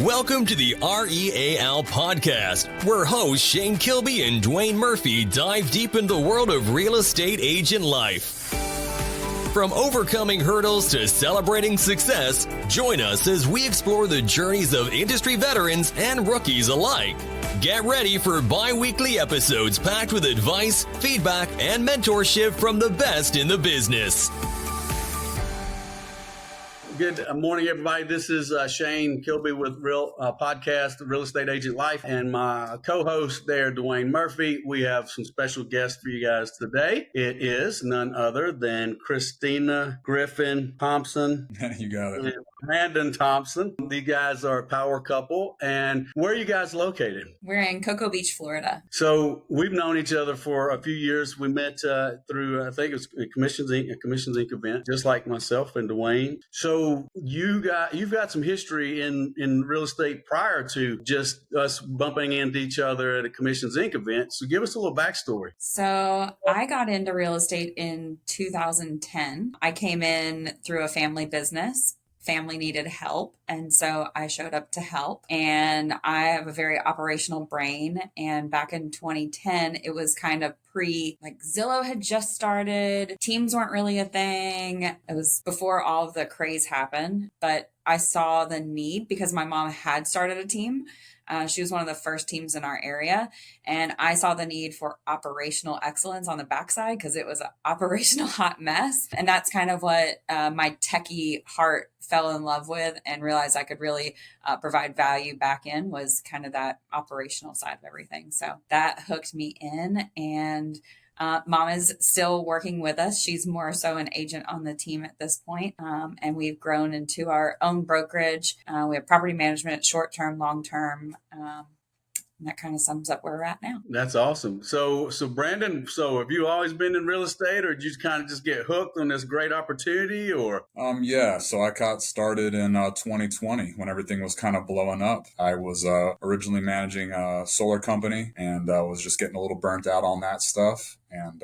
Welcome to the R.E.A.L podcast, where hosts Shane Kilby and Duane Murphy dive deep into the world of real estate agent life. From overcoming hurdles to celebrating success, join us as we explore the journeys of industry veterans and rookies alike. Get ready for bi-weekly episodes packed with advice, feedback, and mentorship from the best in the business. Good morning, everybody. This is Shane Kilby with R.E.A.L podcast, Real Estate Agent Life, and my co-host there, Duane Murphy. We have some special guests for you guys today. It is none other than Christina Griffin Thompson. You got it. And Brandon Thompson. These guys are a power couple. And where are you guys located? We're in Cocoa Beach, Florida. So we've known each other for a few years. We met through, I think it was a Commissions Inc. event, just like myself and Duane. So you've got some history in real estate prior to just us bumping into each other at a Commissions Inc. event. So give us a little backstory. So I got into real estate in 2010. I came in through a family business. Family needed help. And so I showed up to help, and I have a very operational brain. And back in 2010, it was kind of Zillow had just started. Teams weren't really a thing. It was before all of the craze happened, but I saw the need because my mom had started a team. She was one of the first teams in our area. And I saw the need for operational excellence on the backside because it was an operational hot mess. And that's kind of what my techie heart fell in love with and realized I could really provide value back in was kind of that operational side of everything. So that hooked me in. And Mom is still working with us. She's more so an agent on the team at this point. And we've grown into our own brokerage. We have property management, short-term, long-term. And that kind of sums up where we're at now. That's awesome. So Brandon, have you always been in real estate, or did you kind of just get hooked on this great opportunity, or? Yeah. So I got started in 2020 when everything was kind of blowing up. I was originally managing a solar company, and was just getting a little burnt out on that stuff. And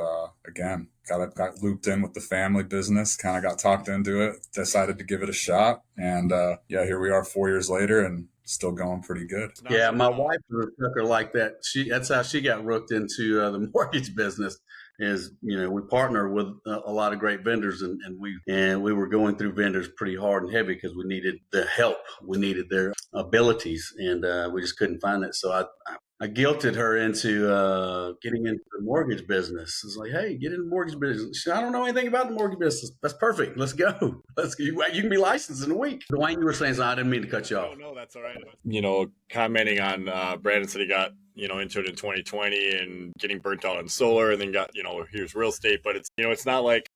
again, got looped in with the family business, kind of got talked into it, decided to give it a shot. And here we are 4 years later, and still going pretty good. Yeah, my wife was a sucker like that. That's how she got hooked into the mortgage business. Is we partner with a lot of great vendors, and we were going through vendors pretty hard and heavy because we needed the help, we needed their abilities, and we just couldn't find it. So I guilted her into getting into the mortgage business. It's like, hey, get into the mortgage business. She said, I don't know anything about the mortgage business. That's perfect. Let's go. You can be licensed in a week. Duane, you were saying something. I didn't mean to cut you off. No, that's all right. Commenting on Brandon said he got into it in 2020 and getting burnt out on solar, and then got here's real estate. But it's not like,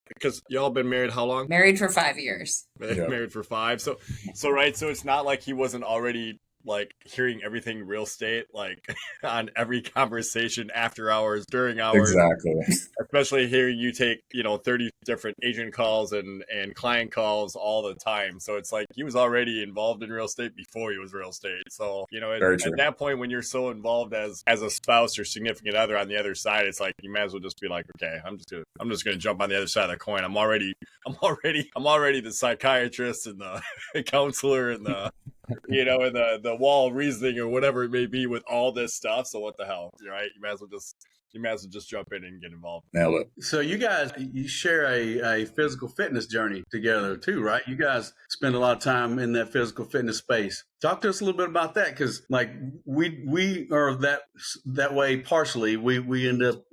because y'all been married how long? Married for 5 years. Married for 5. So right. So it's not like he wasn't already like hearing everything real estate, like on every conversation, after hours, during hours. Exactly. Especially here, you take 30 different agent calls and client calls all the time. So it's like he was already involved in real estate before he was real estate. So at that point, when you're so involved as a spouse or significant other on the other side, it's like you might as well just be like, okay, I'm just gonna jump on the other side of the coin. I'm already the psychiatrist and the counselor and the and the wall of reasoning or whatever it may be with all this stuff. So what the hell, right? You might as well just jump in and get involved. Nail it. So you guys, you share a physical fitness journey together too, right? You guys spend a lot of time in that physical fitness space. Talk to us a little bit about that, because like we are that way partially. We end up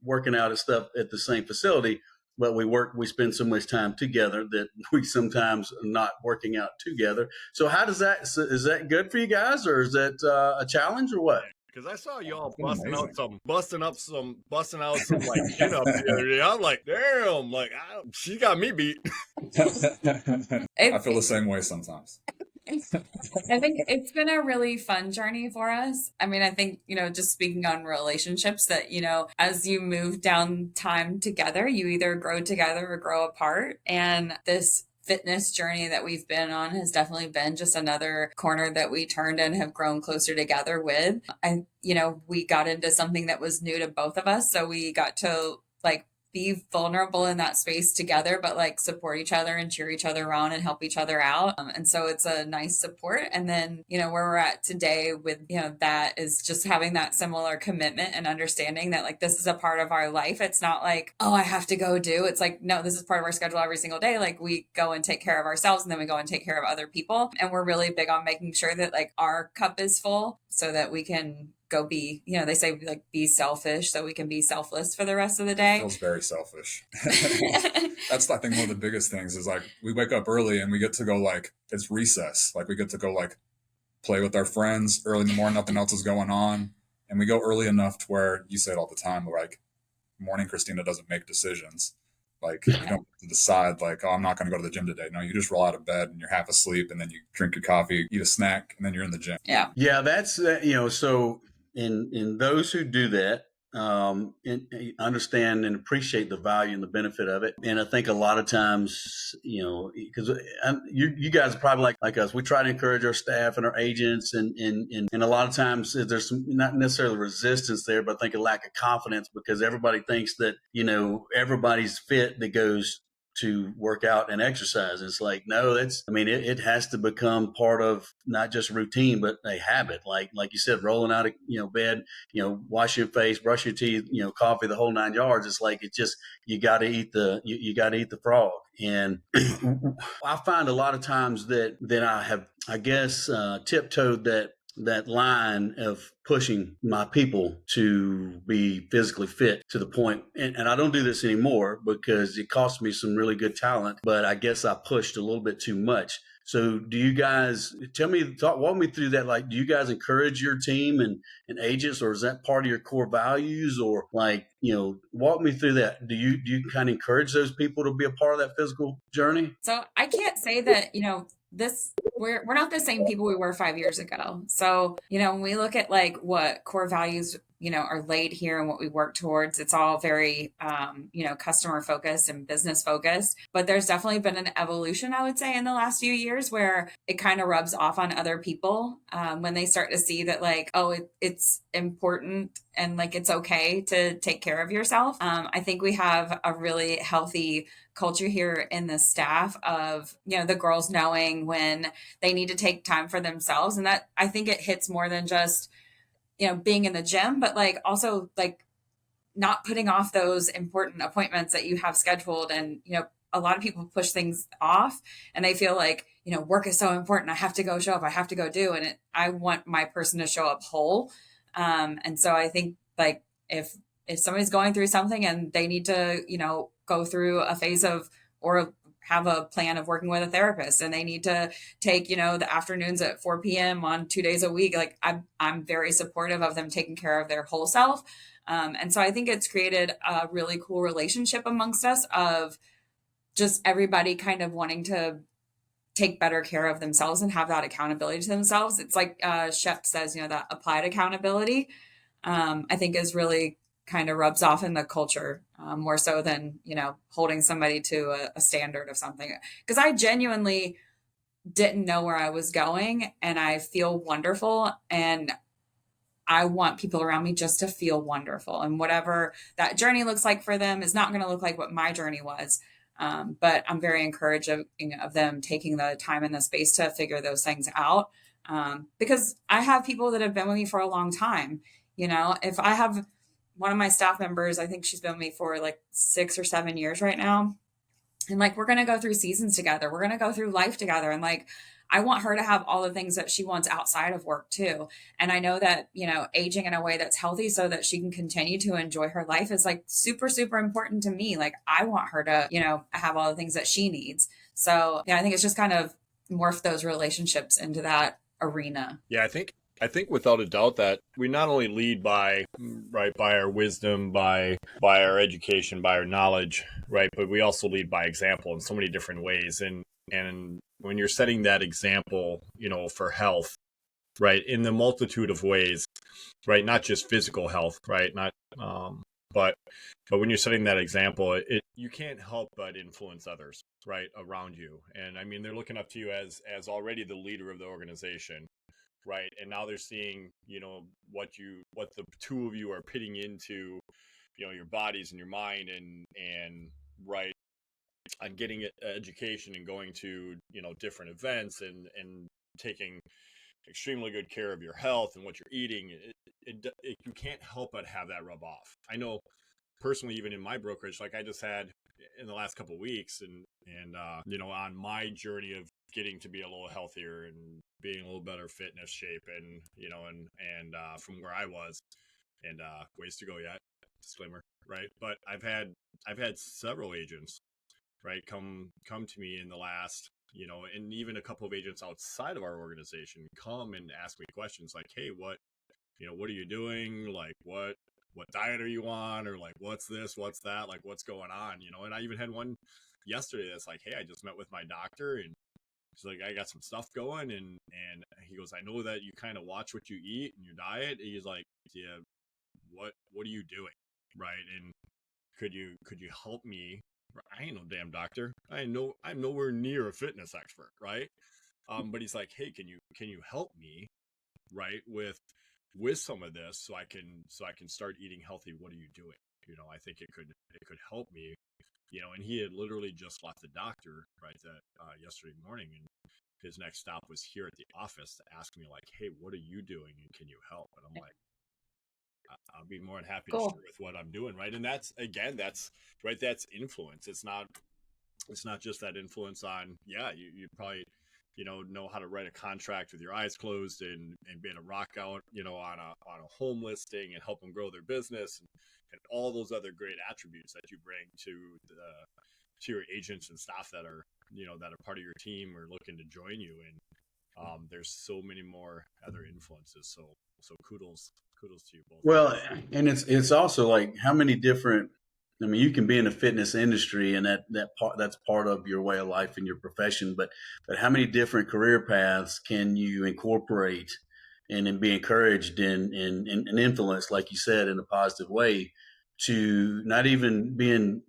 working out at stuff at the same facility. But we spend so much time together that we sometimes are not working out together. So how is that good for you guys, or is that a challenge, or what? Because I saw y'all busting out some like chin ups the other day. I'm like, damn, like she got me beat. I feel the same way sometimes. I think it's been a really fun journey for us. I mean, I think, just speaking on relationships, that, as you move down time together, you either grow together or grow apart. And this fitness journey that we've been on has definitely been just another corner that we turned and have grown closer together with. And, we got into something that was new to both of us. So we got to be vulnerable in that space together, but like support each other and cheer each other on and help each other out. And so it's a nice support. And then, where we're at today with, that is just having that similar commitment and understanding that like this is a part of our life. It's not like, oh, I have to go do. It's like, no, this is part of our schedule every single day. Like we go and take care of ourselves and then we go and take care of other people. And we're really big on making sure that like our cup is full so that we can go be, they say like be selfish so we can be selfless for the rest of the day. It feels very selfish. That's, I think, one of the biggest things is like we wake up early and we get to go like it's recess. Like we get to go like play with our friends early in the morning. Nothing else is going on. And we go early enough to where you say it all the time, like morning Christina doesn't make decisions. Like you don't decide like, oh, I'm not going to go to the gym today. No, you just roll out of bed and you're half asleep and then you drink your coffee, eat a snack, and then you're in the gym. Yeah. Yeah. That's, so in those who do that, and understand and appreciate the value and the benefit of it. And I think a lot of times, because you guys are probably like us, we try to encourage our staff and our agents, and a lot of times there's some, not necessarily resistance there, but I think a lack of confidence because everybody thinks that, everybody's fit that goes to work out and exercise. It's like, no, it has to become part of not just routine, but a habit. Like you said, rolling out of, bed, wash your face, brush your teeth, coffee, the whole 9 yards. It's like, you got to eat you got to eat the frog. And I find a lot of times that I have, I guess, tiptoed that line of pushing my people to be physically fit to the point. And I don't do this anymore because it cost me some really good talent, but I guess I pushed a little bit too much. So do you guys walk me through that? Like, do you guys encourage your team and agents, or is that part of your core values? Or like, walk me through that. Do you kind of encourage those people to be a part of that physical journey? So I can't say that, we're not the same people we were 5 years ago. So, when we look at like what core values, are laid here and what we work towards, it's all very, customer focused and business focused. But there's definitely been an evolution, I would say, in the last few years where it kind of rubs off on other people when they start to see that like, oh, it's important and like it's okay to take care of yourself. I think we have a really healthy culture here in the staff of, the girls knowing when they need to take time for themselves. And that, I think it hits more than just, being in the gym, but like also like not putting off those important appointments that you have scheduled. And, a lot of people push things off and they feel like, work is so important. I have to go show up. I have to go do. And I want my person to show up whole. And so I think like if somebody's going through something and they need to, go through a phase of, or have a plan of working with a therapist and they need to take, the afternoons at 4 p.m. on 2 days a week. Like I'm very supportive of them taking care of their whole self. And so I think it's created a really cool relationship amongst us of just everybody kind of wanting to take better care of themselves and have that accountability to themselves. It's like Shep says, that applied accountability, I think is really kind of rubs off in the culture more so than, holding somebody to a standard of something. Because I genuinely didn't know where I was going and I feel wonderful. And I want people around me just to feel wonderful. And whatever that journey looks like for them is not going to look like what my journey was. But I'm very encouraging of them taking the time and the space to figure those things out. Because I have people that have been with me for a long time. If I have one of my staff members, I think she's been with me for like 6 or 7 years right now. And like, we're going to go through seasons together. We're going to go through life together. And like, I want her to have all the things that she wants outside of work too. And I know that, aging in a way that's healthy so that she can continue to enjoy her life is like super, super important to me. Like I want her to, have all the things that she needs. So yeah, I think it's just kind of morph those relationships into that arena. Yeah, I think without a doubt that we not only lead by our wisdom, by our education, by our knowledge, right, but we also lead by example in so many different ways. And when you're setting that example, for health, right, in the multitude of ways, right, not just physical health, right, not but when you're setting that example, you can't help but influence others, right, around you. And I mean, they're looking up to you as already the leader of the organization. Right. And now they're seeing, what the two of you are pitting into, your bodies and your mind, and right on getting education and going to different events and taking extremely good care of your health and what you're eating, you can't help but have that rub off. I know personally, even in my brokerage, like I just had in the last couple of weeks, and on my journey of getting to be a little healthier and being a little better fitness shape, and from where I was, and ways to go yet, disclaimer, right? But I've had several agents, right, come to me in the last, and even a couple of agents outside of our organization come and ask me questions like, hey, what are you doing? Like, what diet are you on? Or like, what's this, what's that? Like, what's going on? And I even had one yesterday that's like, hey, I just met with my doctor, and he's like, I got some stuff going. And he goes, I know that you kind of watch what you eat and your diet. And he's like, yeah, what are you doing? Right. And could you help me? I ain't no damn doctor. I'm nowhere near a fitness expert. Right. But he's like, hey, can you help me? Right. With some of this, so I can start eating healthy. What are you doing? I think it could help me. And he had literally just left the doctor, right, that yesterday morning, and his next stop was here at the office to ask me like, hey, what are you doing, and can you help? And I'm like, I'll be more than happy to share with what I'm doing, right? And that's right, that's influence. It's not just that influence on, you probably know how to write a contract with your eyes closed and be able to rock out on a home listing and help them grow their business, and all those other great attributes that you bring to your agents and staff that are that are part of your team or looking to join you. And there's so many more other influences, so kudos to you both. Well, and it's also like how many different, I mean, you can be in the fitness industry, and that's part of your way of life and your profession, but how many different career paths can you incorporate and then be encouraged and influenced, like you said, in a positive way, to not even being,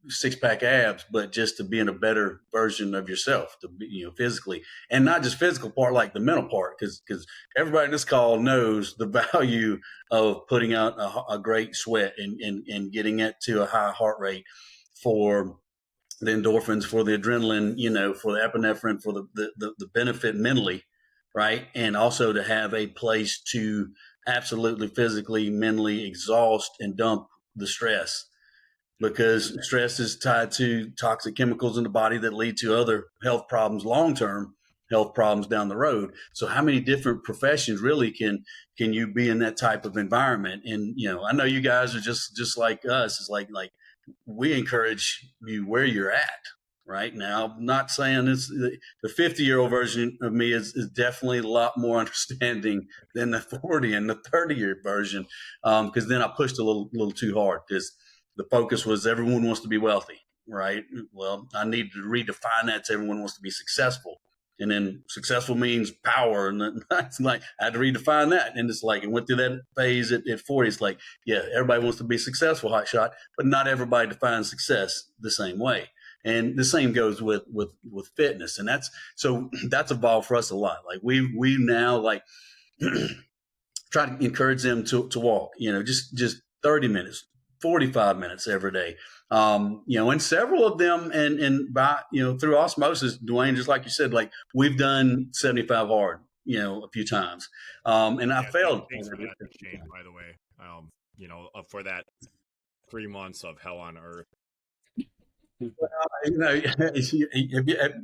six-pack abs, but just to being a better version of yourself, to be, physically, and not just physical part, like the mental part, because everybody in this call knows the value of putting out a great sweat and getting it to a high heart rate for the endorphins, for the adrenaline, for the epinephrine, for the benefit mentally, right? And also to have a place to absolutely physically, mentally exhaust and dump the stress, because stress is tied to toxic chemicals in the body that lead to other health problems, long-term health problems down the road. So how many different professions really can you be in that type of environment? And, I know you guys are just like us. It's like we encourage you where you're at right now. I'm not saying it's the 50-year-old version of me is definitely a lot more understanding than the 40 and the 30-year version. Because then I pushed a little too hard, because the focus was everyone wants to be wealthy, right? Well, I needed to redefine that to everyone wants to be successful. And then successful means power. And then it's like, I had to redefine that. And it's like, it went through that phase at 40. It's like, yeah, everybody wants to be successful, hot shot, but not everybody defines success the same way. And the same goes with fitness. And that's evolved for us a lot. Like we now like try to encourage them to walk, just 30 minutes, 45 minutes every day. And several of them, and by, through osmosis, Duane, just like you said, like we've done 75 hard, a few times. And I failed. Thanks for that, Shane, by the way. For that 3 months of hell on earth. Well,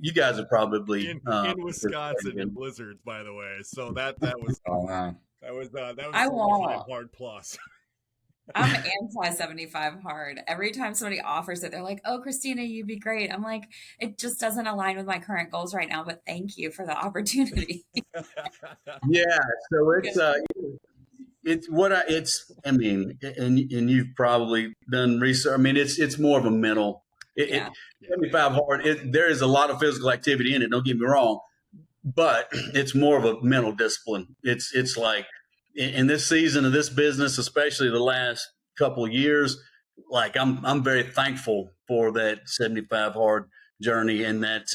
you guys are probably in Wisconsin in blizzards, by the way. So that was that was 75 hard plus. I'm anti 75 hard. Every time somebody offers it, they're like, "Oh, Christina, you'd be great." I'm like, it just doesn't align with my current goals right now, but thank you for the opportunity. Yeah, so I mean, and you've probably done research. I mean, it's more of a mental. 75 hard. There is a lot of physical activity in it. Don't get me wrong, but it's more of a mental discipline. It's like in this season of this business, especially the last couple of years, like I'm very thankful for that 75 hard journey and that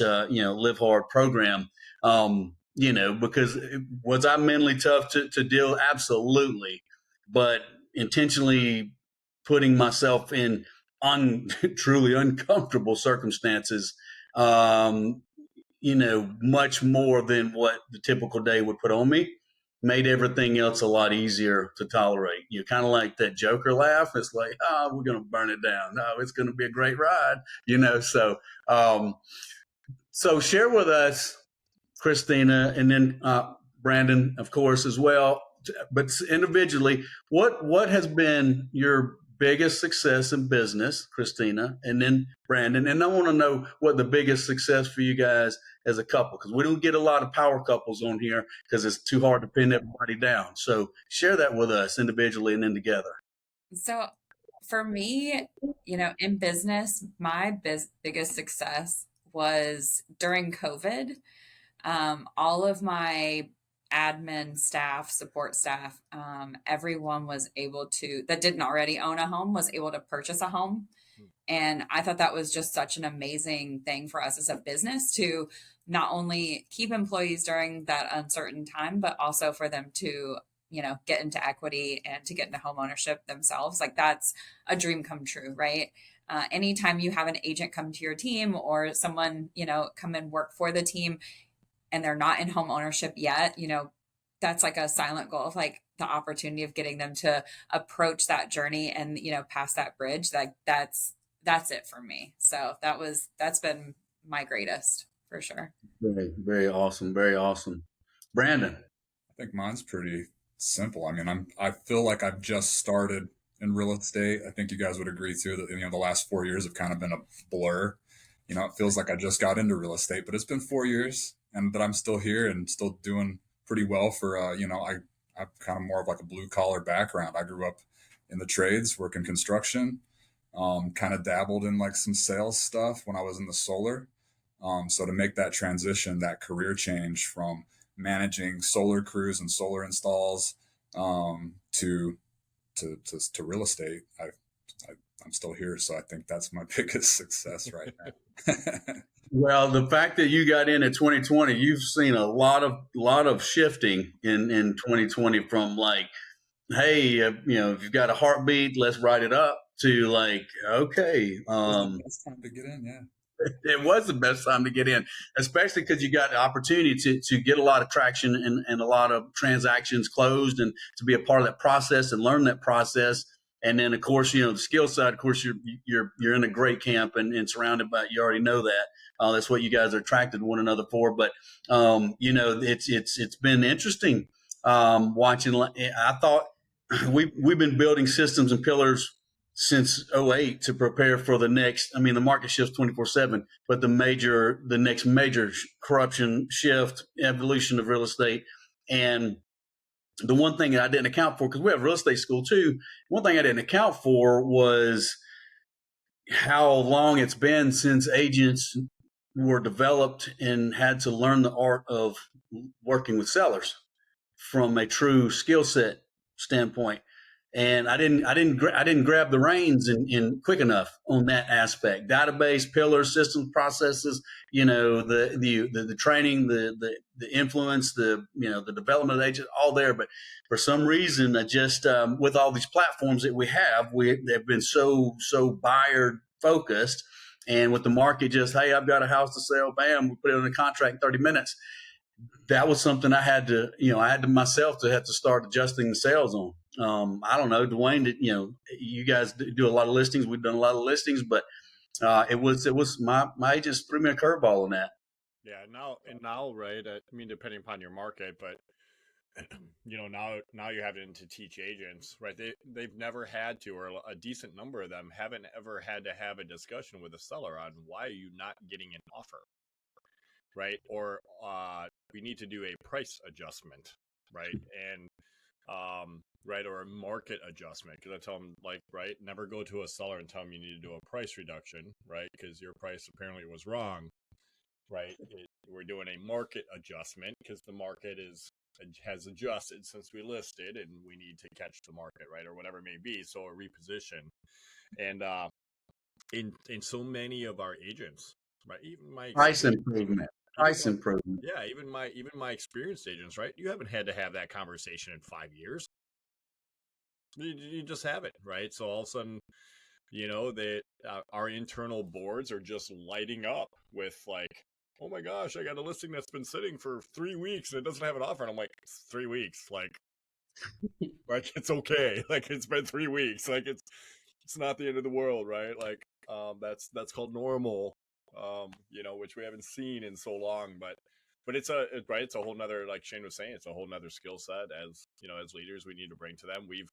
Live Hard program. Because was I mentally tough to deal? Absolutely, but intentionally putting myself in truly uncomfortable circumstances, much more than what the typical day would put on me, made everything else a lot easier to tolerate. You kind of like that Joker laugh. It's like, oh, we're going to burn it down. No, it's going to be a great ride, So share with us, Christina, and then Brandon, of course, as well. But individually, what has been your biggest success in business, Christina, and then Brandon? And I want to know what the biggest success for you guys as a couple, because we don't get a lot of power couples on here because it's too hard to pin everybody down. So share that with us individually and then together. So for me, in business, my biggest success was during COVID. All of my admin staff, support staff, everyone was able to, that didn't already own a home, was able to purchase a home. And I thought that was just such an amazing thing for us as a business to not only keep employees during that uncertain time, but also for them to, get into equity and to get into home ownership themselves. Like that's a dream come true, right? Anytime you have an agent come to your team or someone, come and work for the team, and they're not in home ownership yet, that's like a silent goal of like the opportunity of getting them to approach that journey and, pass that bridge. Like that's it for me. So that's been my greatest for sure. Very, very awesome. Very awesome. Brandon. I think mine's pretty simple. I mean, I feel like I've just started in real estate. I think you guys would agree too that, the last 4 years have kind of been a blur. It feels like I just got into real estate, but it's been 4 years and that I'm still here and still doing pretty well for, I'm kind of more of like a blue collar background. I grew up in the trades, working construction, kind of dabbled in like some sales stuff when I was in the solar. So to make that transition, that career change from managing solar crews and solar installs, to real estate, I'm still here. So I think that's my biggest success right now. Well, the fact that you got in 2020, you've seen a lot of shifting in 2020 from like, hey, if you've got a heartbeat, let's write it up, to like, okay. It's time to get in, yeah. It was the best time to get in, especially because you got the opportunity to get a lot of traction and a lot of transactions closed, and to be a part of that process and learn that process. And then, of course, the skill side. Of course, you're in a great camp and surrounded by. You already know that. That's what you guys are attracted to one another for. But it's been interesting watching. I thought we've been building systems and pillars since 2008 to prepare for the next. I mean, the market shifts 24/7, but the next major corruption shift, evolution of real estate. And the one thing that I didn't account for, because we have real estate school too, one thing I didn't account for was how long it's been since agents were developed and had to learn the art of working with sellers from a true skill set standpoint. And I didn't grab the reins in quick enough on that aspect. Database, pillars, systems, processes, the training, the influence, the development of the agent, all there. But for some reason, I just with all these platforms that they've been so buyer focused. And with the market just, hey, I've got a house to sell, bam, we put it on a contract in 30 minutes. That was something I had to myself to have to start adjusting the sales on. I don't know, Duane, you guys do a lot of listings. We've done a lot of listings, but it was my agents threw me a curveball on that. Yeah. Now, right. I mean, depending upon your market, but now you're having to teach agents, right? They've never had to, or a decent number of them haven't ever had to have a discussion with a seller on why are you not getting an offer, right? Or we need to do a price adjustment, right? And right, or a market adjustment, because I tell them, like, right, never go to a seller and tell them you need to do a price reduction, right? Because your price apparently was wrong, right? We're doing a market adjustment because the market has adjusted since we listed, and we need to catch the market, right, or whatever it may be. So a reposition, and in so many of our agents, right, even my price improvement. Yeah, even my experienced agents, right? You haven't had to have that conversation in 5 years. you just have it, right? So all of a sudden, that our internal boards are just lighting up with like, oh my gosh, I got a listing that's been sitting for 3 weeks and it doesn't have an offer. And I'm like, 3 weeks, like it's okay. Like it's been 3 weeks. Like it's not the end of the world, right? Like that's called normal, which we haven't seen in so long, but it's a whole nother, like Shane was saying, it's a whole nother skill set as leaders we need to bring to them. We've,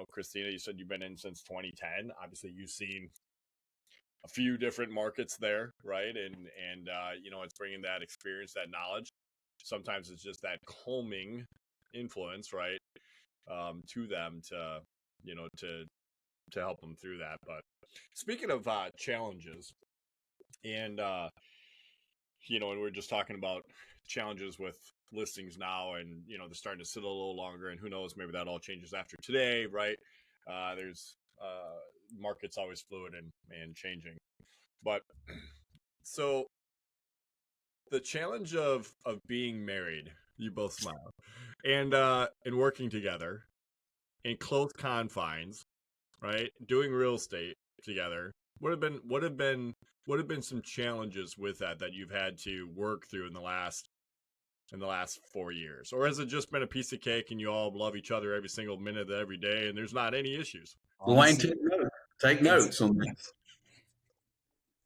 Christina, you said you've been in since 2010. Obviously you've seen a few different markets there, right? And it's bringing that experience, that knowledge. Sometimes it's just that calming influence, right? To them to help them through that. But speaking of challenges, and and we're just talking about challenges with listings now, and they're starting to sit a little longer, and who knows, maybe that all changes after today, right? There's market's always fluid and changing, but so the challenge of being married, you both smile, and working together in close confines, right? Doing real estate together. What have been some challenges with that you've had to work through in the last 4 years? Or has it just been a piece of cake and you all love each other every single minute of every day and there's not any issues? Duane, take notes on this.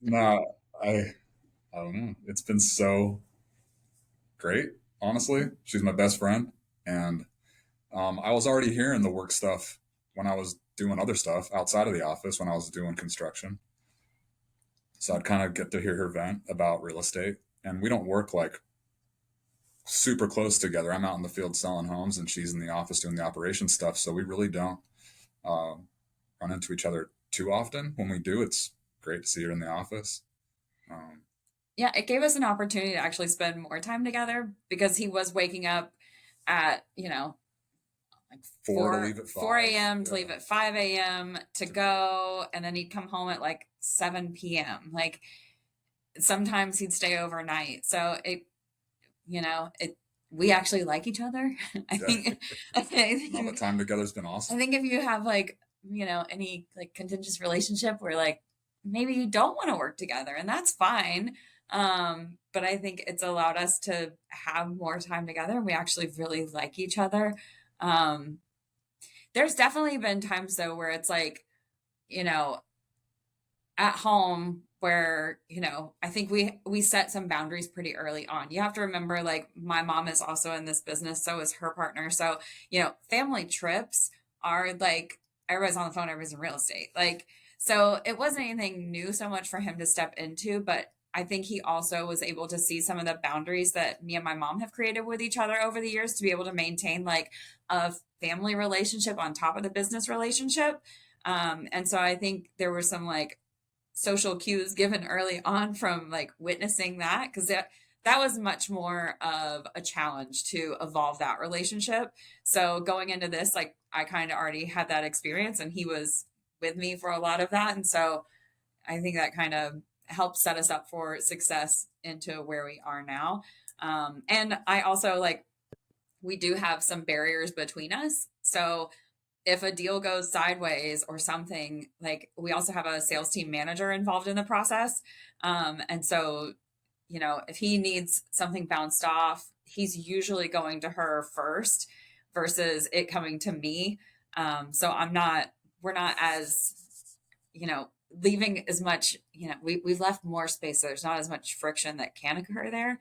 No, I don't know. It's been so great, honestly. She's my best friend. And I was already hearing the work stuff when I was doing other stuff outside of the office when I was doing construction. So I'd kind of get to hear her vent about real estate. And we don't work like super close together. I'm out in the field selling homes and she's in the office doing the operation stuff. So we really don't run into each other too often. When we do, it's great to see her in the office. Yeah, it gave us an opportunity to actually spend more time together because he was waking up at, like 4 a.m. to leave at 5 a.m. to go. And then he'd come home at like 7 p.m. Like sometimes he'd stay overnight. So we actually like each other. I think all the time together has been awesome. I think if you have like, any like contentious relationship where like maybe you don't want to work together and that's fine. But I think it's allowed us to have more time together and we actually really like each other. There's definitely been times though where it's like, at home where, I think we set some boundaries pretty early on. You have to remember, like, my mom is also in this business, so is her partner. So, family trips are like, everybody's on the phone, everybody's in real estate. Like, so it wasn't anything new so much for him to step into, but I think he also was able to see some of the boundaries that me and my mom have created with each other over the years to be able to maintain like a family relationship on top of the business relationship. And so I think there were some like social cues given early on from like witnessing that, because that was much more of a challenge to evolve that relationship. So going into this, like I kind of already had that experience and he was with me for a lot of that. And so I think that kind of helped set us up for success into where we are now. And I also like, we do have some barriers between us. So if a deal goes sideways or something, like we also have a sales team manager involved in the process. And so, if he needs something bounced off, he's usually going to her first versus it coming to me. So we're not as, leaving as much, we've left more space. So there's not as much friction that can occur there.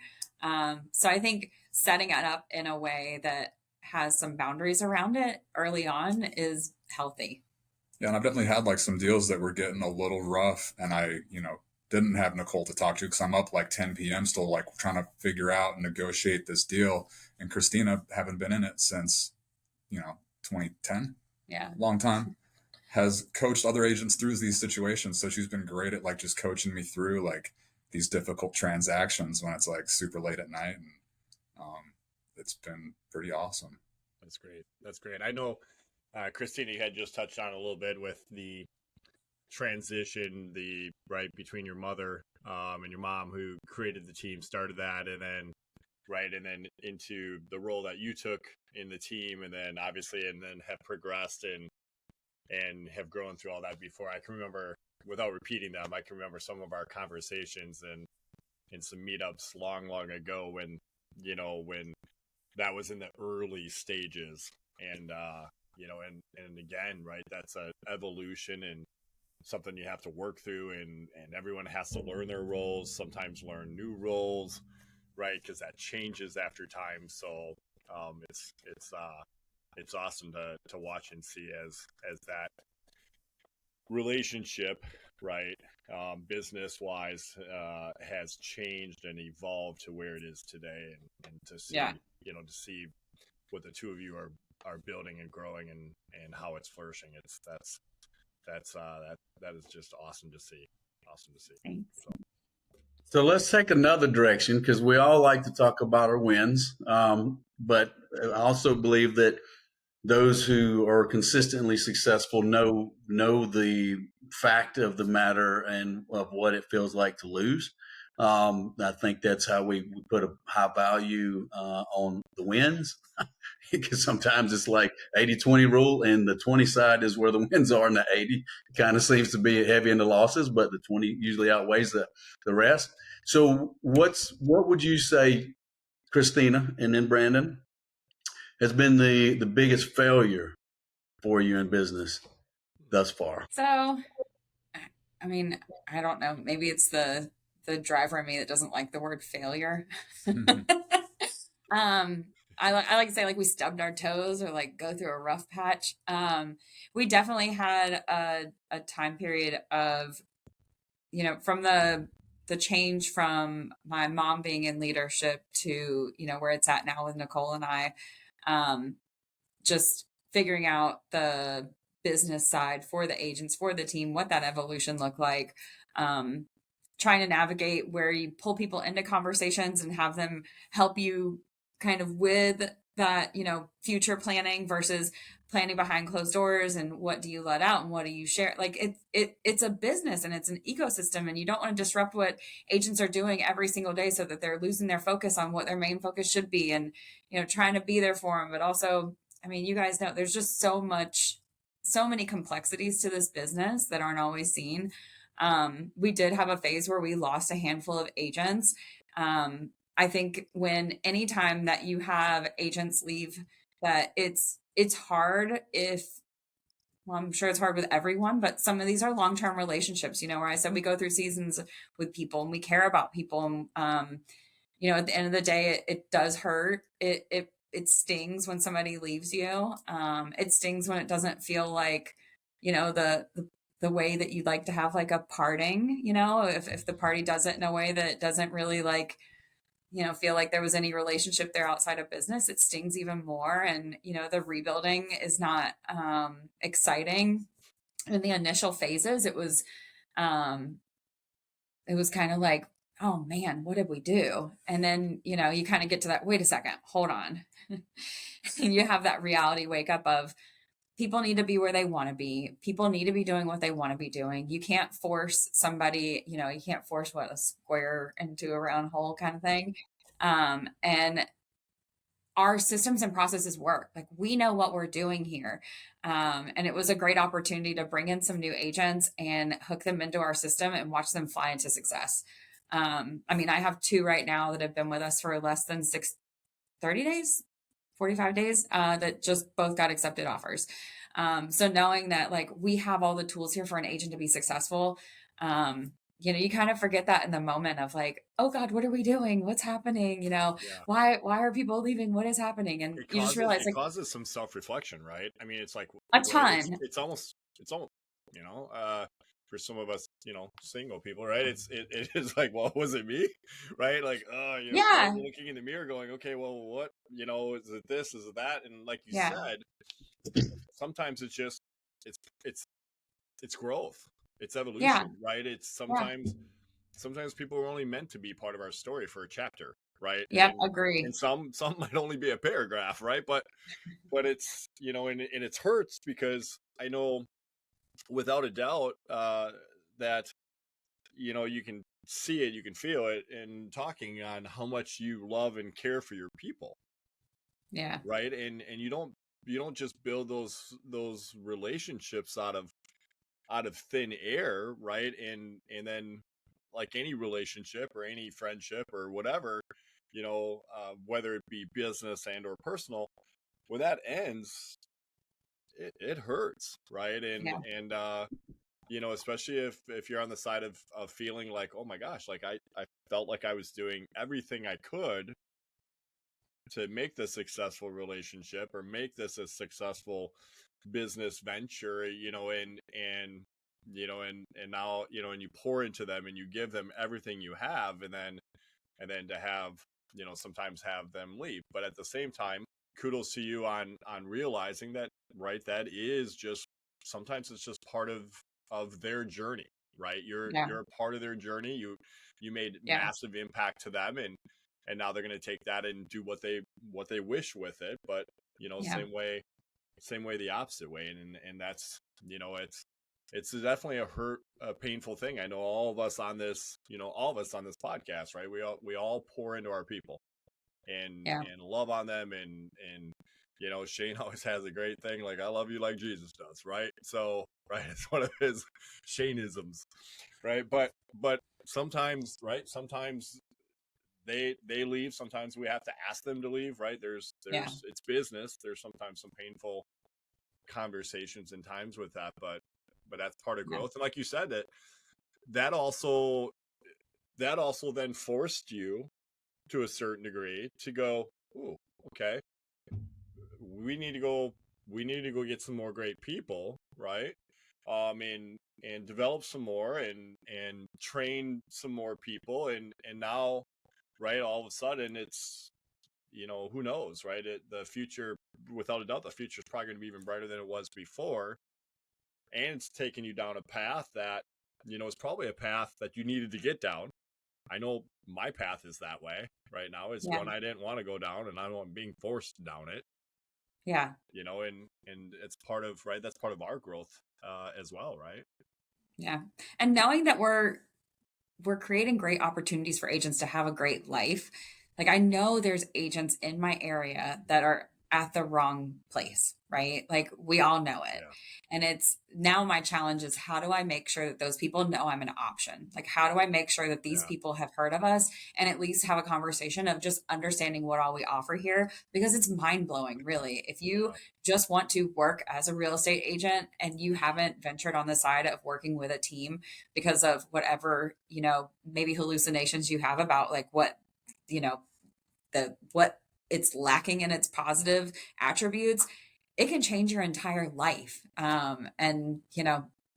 So I think setting it up in a way that has some boundaries around it early on is healthy. Yeah. And I've definitely had like some deals that were getting a little rough and I, didn't have Nicole to talk to because I'm up like 10 p.m. still like trying to figure out and negotiate this deal. And Christina, haven't been in it since, 2010. Yeah. Long time. Has coached other agents through these situations. So she's been great at like just coaching me through like these difficult transactions when it's like super late at night. And it's been pretty awesome. That's great. I know Christina, you had just touched on a little bit with the transition, right between your mother and your mom who created the team, started that, and then right? And then into the role that you took in the team, and then obviously, and then have progressed and have grown through all that before. I can remember, without repeating them, I can remember some of our conversations and in some meetups long ago when, when that was in the early stages. And, and again, right, that's a evolution and something you have to work through, and everyone has to learn their roles, sometimes learn new roles, right? Because that changes after time. So it's awesome to watch and see as that relationship, right, business wise, has changed and evolved to where it is today, and to see, to see what the two of you are building and growing, and how it's flourishing. That is just awesome to see. Thanks. So let's take another direction, because we all like to talk about our wins. But I also believe that those who are consistently successful know the fact of the matter and of what it feels like to lose. I think that's how we put a high value on the wins, because sometimes it's like 80-20 rule, and the 20 side is where the wins are, and the 80 kind of seems to be heavy in the losses, but the 20 usually outweighs the rest. So what would you say, Christina, and then Brandon, has been the biggest failure for you in business thus far? So, I mean, I don't know. Maybe it's the driver in me that doesn't like the word failure. I like to say, like, we stubbed our toes or like go through a rough patch. We definitely had a time period of, from the change from my mom being in leadership to, where it's at now with Nicole and I, just figuring out the business side for the agents, for the team, what that evolution looked like, trying to navigate where you pull people into conversations and have them help you kind of with that, future planning versus planning behind closed doors, and what do you let out and what do you share. Like it's a business and it's an ecosystem, and you don't want to disrupt what agents are doing every single day so that they're losing their focus on what their main focus should be, and trying to be there for them. But also, I mean, you guys know there's just so many complexities to this business that aren't always seen. We did have a phase where we lost a handful of agents. I think anytime that you have agents leave, that it's hard well, I'm sure it's hard with everyone, but some of these are long-term relationships, where I said we go through seasons with people and we care about people. And, at the end of the day, it does hurt. It stings when somebody leaves you. It stings when it doesn't feel like, the way that you'd like to have like a parting, if the party does it in a way that doesn't really like, feel like there was any relationship there outside of business, it stings even more. And, the rebuilding is not exciting. In the initial phases, it was kind of like, oh man, what did we do? And then, you kind of get to that, wait a second, hold on. And you have that reality wake up of, people need to be where they want to be. People need to be doing what they want to be doing. You can't force somebody, you can't force a square into a round hole kind of thing. And our systems and processes work. Like, we know what we're doing here. And it was a great opportunity to bring in some new agents and hook them into our system and watch them fly into success. I mean, I have 2 right now that have been with us for less than 30 days, 45 days, that just both got accepted offers. So knowing that, like, we have all the tools here for an agent to be successful, you kind of forget that in the moment of like, oh God, what are we doing? What's happening? Why are people leaving? What is happening? And you just realize it causes some self-reflection, right? I mean, it's like a ton. It's almost, for some of us, single people, right? It is like, well, was it me? Right? Like, looking in the mirror going, okay, well, what, is it this, is it that? And like you said, sometimes it's just, it's growth. It's evolution, right? It's sometimes people are only meant to be part of our story for a chapter, right? Yeah, agree. And some might only be a paragraph, right? But it's, and it hurts, because I know without a doubt that, you can see it, you can feel it in talking on how much you love and care for your people. Yeah. Right. And you don't just build those relationships out of thin air, right? And then, like any relationship or any friendship or whatever, whether it be business and or personal, when that ends, it hurts, right? Yeah. And especially if you're on the side of feeling like, oh my gosh, like I felt like I was doing everything I could to make this successful relationship or make this a successful business venture, and now, and you pour into them and you give them everything you have, and then to have, sometimes have them leave. But at the same time, kudos to you on realizing that, right? That is just, sometimes it's just part of their journey, right? You're a part of their journey. You made massive impact to them, and now they're going to take that and do what they wish with it. But same way the opposite way, and that's, it's definitely a painful thing. I know all of us on this podcast, right? We all pour into our people and love on them, and Shane always has a great thing, like, I love you like Jesus does, right? So, right, it's one of his Shaneisms, right? But sometimes, right, sometimes they leave. Sometimes we have to ask them to leave, right? There's it's business. There's sometimes some painful conversations and times with that, but that's part of growth. And like you said, that also then forced you to a certain degree to go, ooh, okay, we need to go get some more great people, right? And develop some more and train some more people, and now, right, all of a sudden it's, who knows, right? The future, without a doubt, the future is probably going to be even brighter than it was before. And it's taking you down a path that, is probably a path that you needed to get down. I know my path is that way right now. It's one I didn't want to go down, and I know I'm being forced down it. Yeah. And it's part of, right, that's part of our growth as well, right? Yeah. And knowing that we're creating great opportunities for agents to have a great life. Like, I know there's agents in my area that are at the wrong place, right? Like, we all know it. Yeah. And it's now my challenge is, how do I make sure that those people know I'm an option? Like, how do I make sure that these people have heard of us and at least have a conversation of just understanding what all we offer here? Because it's mind blowing, really. If you just want to work as a real estate agent and you haven't ventured on the side of working with a team because of whatever, maybe hallucinations you have about like what, what it's lacking in its positive attributes, it can change your entire life.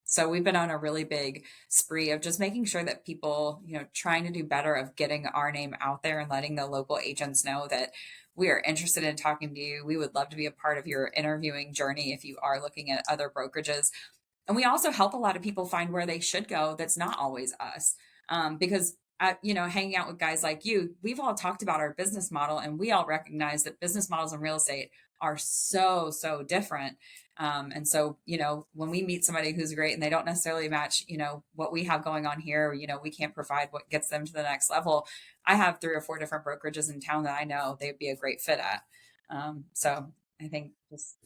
So we've been on a really big spree of just making sure that people, trying to do better of getting our name out there and letting the local agents know that we are interested in talking to you. We would love to be a part of your interviewing journey if you are looking at other brokerages. And we also help a lot of people find where they should go. That's not always us. Because hanging out with guys like you, we've all talked about our business model, and we all recognize that business models in real estate are so, so different. And so, when we meet somebody who's great and they don't necessarily match, what we have going on here, we can't provide what gets them to the next level. I have 3 or 4 different brokerages in town that I know they'd be a great fit at. So I think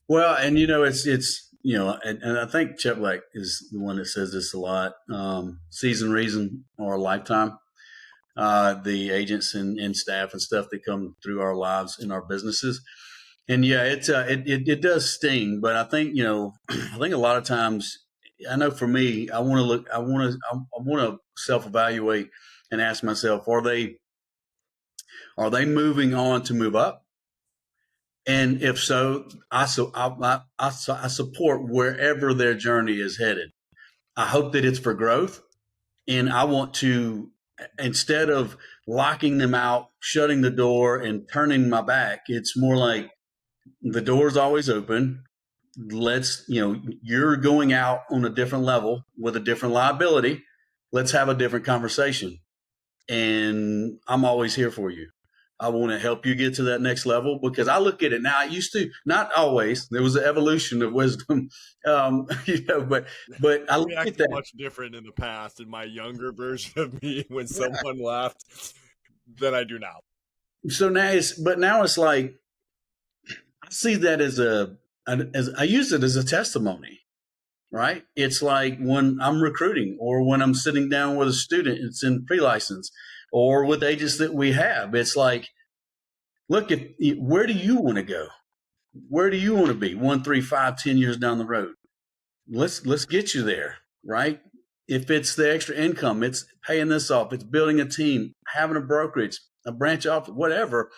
well, and it's and I think Cheplack is the one that says this a lot. Season, reason, or a lifetime. The agents and staff and stuff that come through our lives in our businesses, and it does sting. But I think I think a lot of times, I know for me, I want to self-evaluate and ask myself, are they moving on to move up? And if so, I support wherever their journey is headed. I hope that it's for growth, and I want to, instead of locking them out, shutting the door, and turning my back, it's more like the door's always open. Let's, you're going out on a different level with a different liability. Let's have a different conversation, and I'm always here for you. I want to help you get to that next level, because I look at it now. I used to, not always, there was an evolution of wisdom, but I look at that much different in the past in my younger version of me when someone laughed than I do now. So now it's like, I see that as I use it as a testimony, right? It's like when I'm recruiting, or when I'm sitting down with a student, it's in pre-license, or with agents that we have. It's like, look, where do you want to go? Where do you want to be 1, 3, 5, 10 years down the road? Let's get you there, right? If it's the extra income, it's paying this off, it's building a team, having a brokerage, a branch office, whatever.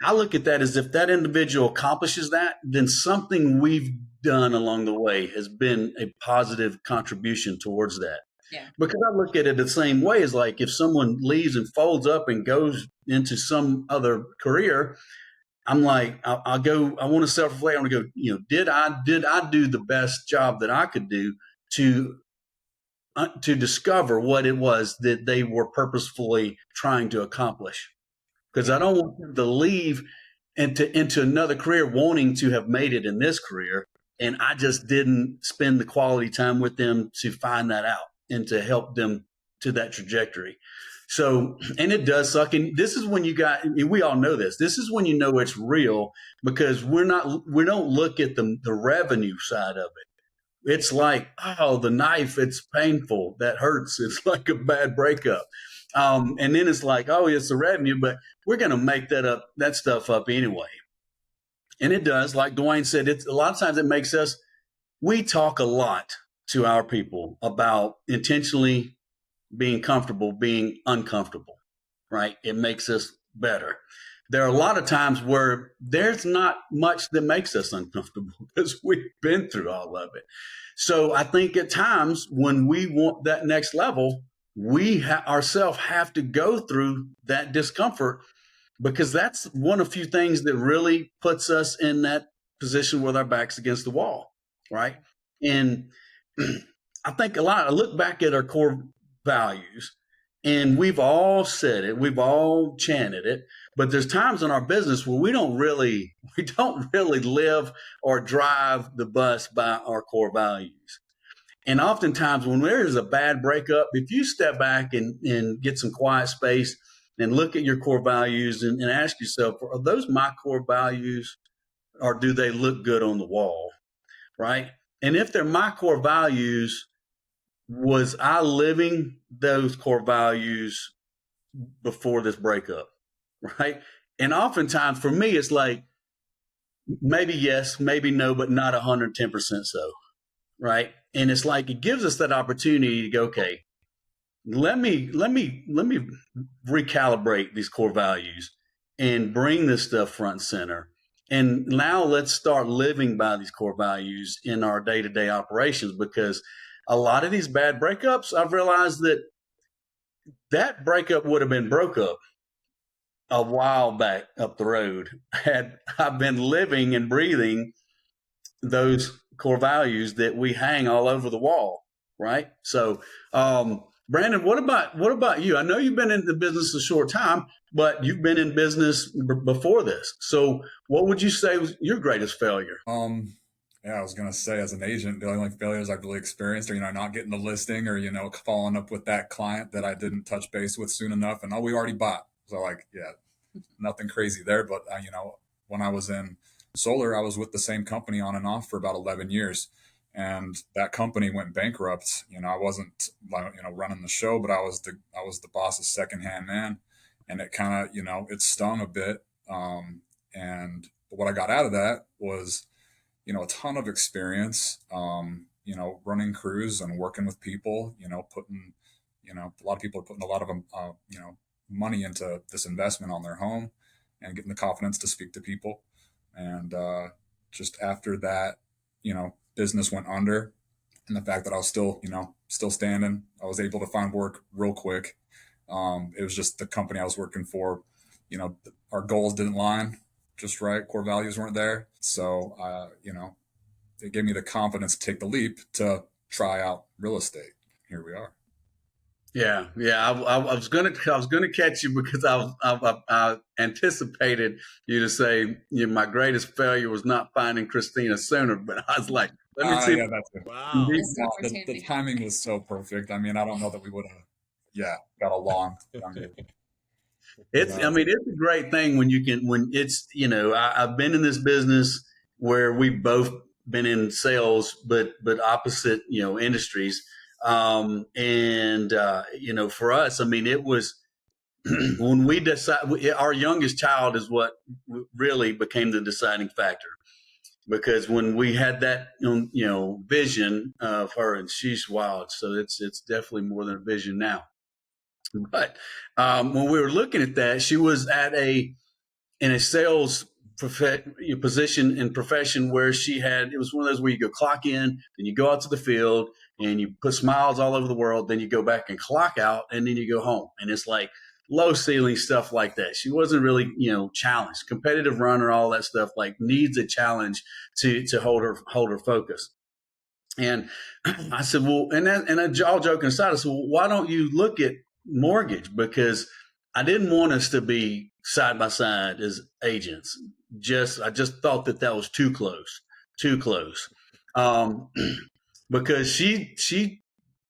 I look at that as, if that individual accomplishes that, then something we've done along the way has been a positive contribution towards that. Yeah. Because I look at it the same way as, like, if someone leaves and folds up and goes into some other career, I'm like, I want to self-reflect. I want to go, did I do the best job that I could do to discover what it was that they were purposefully trying to accomplish? Because I don't want them to leave into another career wanting to have made it in this career, and I just didn't spend the quality time with them to find that out and to help them to that trajectory. So, and it does suck. And this is when we all know this. This is when you know it's real, because we don't look at the revenue side of it. It's like, oh, the knife, it's painful. That hurts. It's like a bad breakup. And then it's like, oh, it's the revenue, but we're going to make that stuff up anyway. And it does. Like Duane said, a lot of times it makes us, we talk a lot to our people about intentionally being comfortable, being uncomfortable, right? It makes us better. There are a lot of times where there's not much that makes us uncomfortable, because we've been through all of it. So I think at times when we want that next level, we ourselves have to go through that discomfort, because that's one of few things that really puts us in that position with our backs against the wall, right? And I think I look back at our core values, and we've all said it, we've all chanted it, but there's times in our business where we don't really live or drive the bus by our core values. And oftentimes when there is a bad breakup, if you step back and get some quiet space and look at your core values and ask yourself, are those my core values, or do they look good on the wall, right? And if they're my core values, was I living those core values before this breakup, right? And oftentimes for me, it's like, maybe yes, maybe no, but not 110% so, right? And it's like, it gives us that opportunity to go, okay, let me recalibrate these core values and bring this stuff front and center. And now let's start living by these core values in our day-to-day operations, because a lot of these bad breakups, I've realized that breakup would have been broke up a while back up the road had I been living and breathing those core values that we hang all over the wall, right? So, Brandon, what about you? I know you've been in the business a short time, but you've been in business before this. So, what would you say was your greatest failure? Yeah, I was going to say, as an agent, the only failures I've really experienced are, not getting the listing, or, following up with that client that I didn't touch base with soon enough. And, we already bought. So nothing crazy there. But, when I was in solar, I was with the same company on and off for about 11 years. And that company went bankrupt. I wasn't, running the show, but I was the boss's second-hand man. And it kind of, it stung a bit. And what I got out of that was, a ton of experience, running crews and working with people, putting, a lot of people are putting a lot of, money into this investment on their home and getting the confidence to speak to people. And just after that, business went under, and the fact that I was still standing, I was able to find work real quick. It was just the company I was working for, our goals didn't line just right. Core values weren't there. So, it gave me the confidence to take the leap to try out real estate. Here we are. Yeah, yeah. I was gonna catch you because I anticipated you to say, my greatest failure was not finding Christina sooner. But I was like, let me see. Yeah, that's it. Wow. Missed No, the opportunity. timing was so perfect. I mean, I don't know that we would have, got along younger. I mean, it's a great thing when you can, when it's, I've been in this business where we've both been in sales, but opposite, industries. For us, I mean, it was when we decided, our youngest child is what really became the deciding factor. Because when we had that, vision of her, and she's wild, so it's definitely more than a vision now. But when we were looking at that, she was in a sales position and profession where it was one of those where you go clock in, then you go out to the field and you put smiles all over the world, then you go back and clock out, and then you go home. And it's like low ceiling stuff like that. She wasn't really, challenged. Competitive runner, all that stuff, like needs a challenge to hold her focus. And I said, well, all joking aside, I said, well, why don't you look at mortgage? Because I didn't want us to be side by side as agents. I just thought that was too close. Um, because she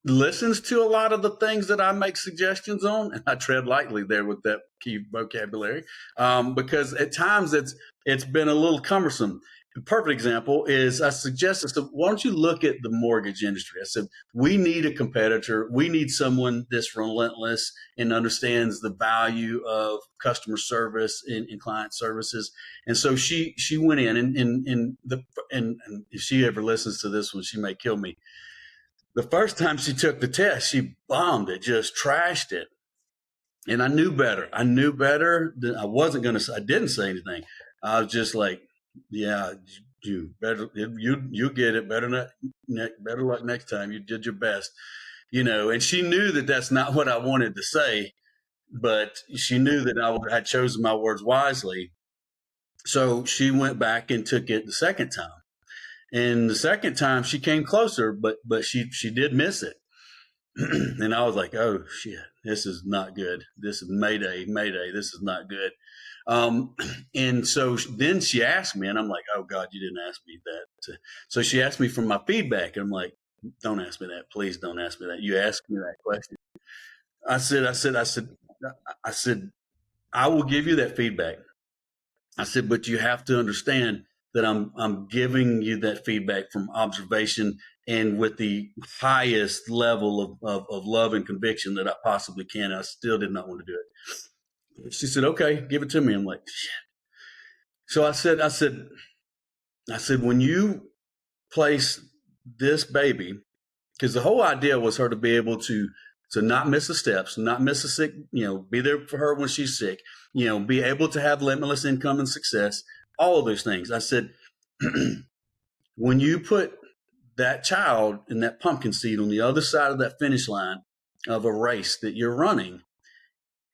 listens to a lot of the things that I make suggestions on, and I tread lightly there with that key vocabulary, because at times it's been a little cumbersome. A perfect example is I suggested, so why don't you look at the mortgage industry? I said, we need a competitor. We need someone that's relentless and understands the value of customer service and client services. And so she went in and if she ever listens to this one, she may kill me. The first time she took the test, she bombed it, just trashed it. And I knew better. I didn't say anything. I was just like, yeah, you better, you get it. Better luck next time. You did your best, and she knew that that's not what I wanted to say, but she knew that I had chosen my words wisely. So she went back and took it the second time. And the second time she came closer, but she did miss it. And I was like, oh shit, this is not good. This is Mayday. This is not good. And so then she asked me, and I'm like, oh God, you didn't ask me that. So she asked me for my feedback. And I'm like, don't ask me that. Please don't ask me that. You asked me that question. I said, I will give you that feedback. I said, but you have to understand that I'm giving you that feedback from observation and with the highest level of love and conviction that I possibly can. I still did not want to do it. She said, okay, give it to me. I'm like, shit. So I said, when you place this baby, because the whole idea was her to be able to not miss the steps, not miss a sick, be there for her when she's sick, be able to have limitless income and success, all of those things. I said, when you put that child in that pumpkin seed on the other side of that finish line of a race that you're running,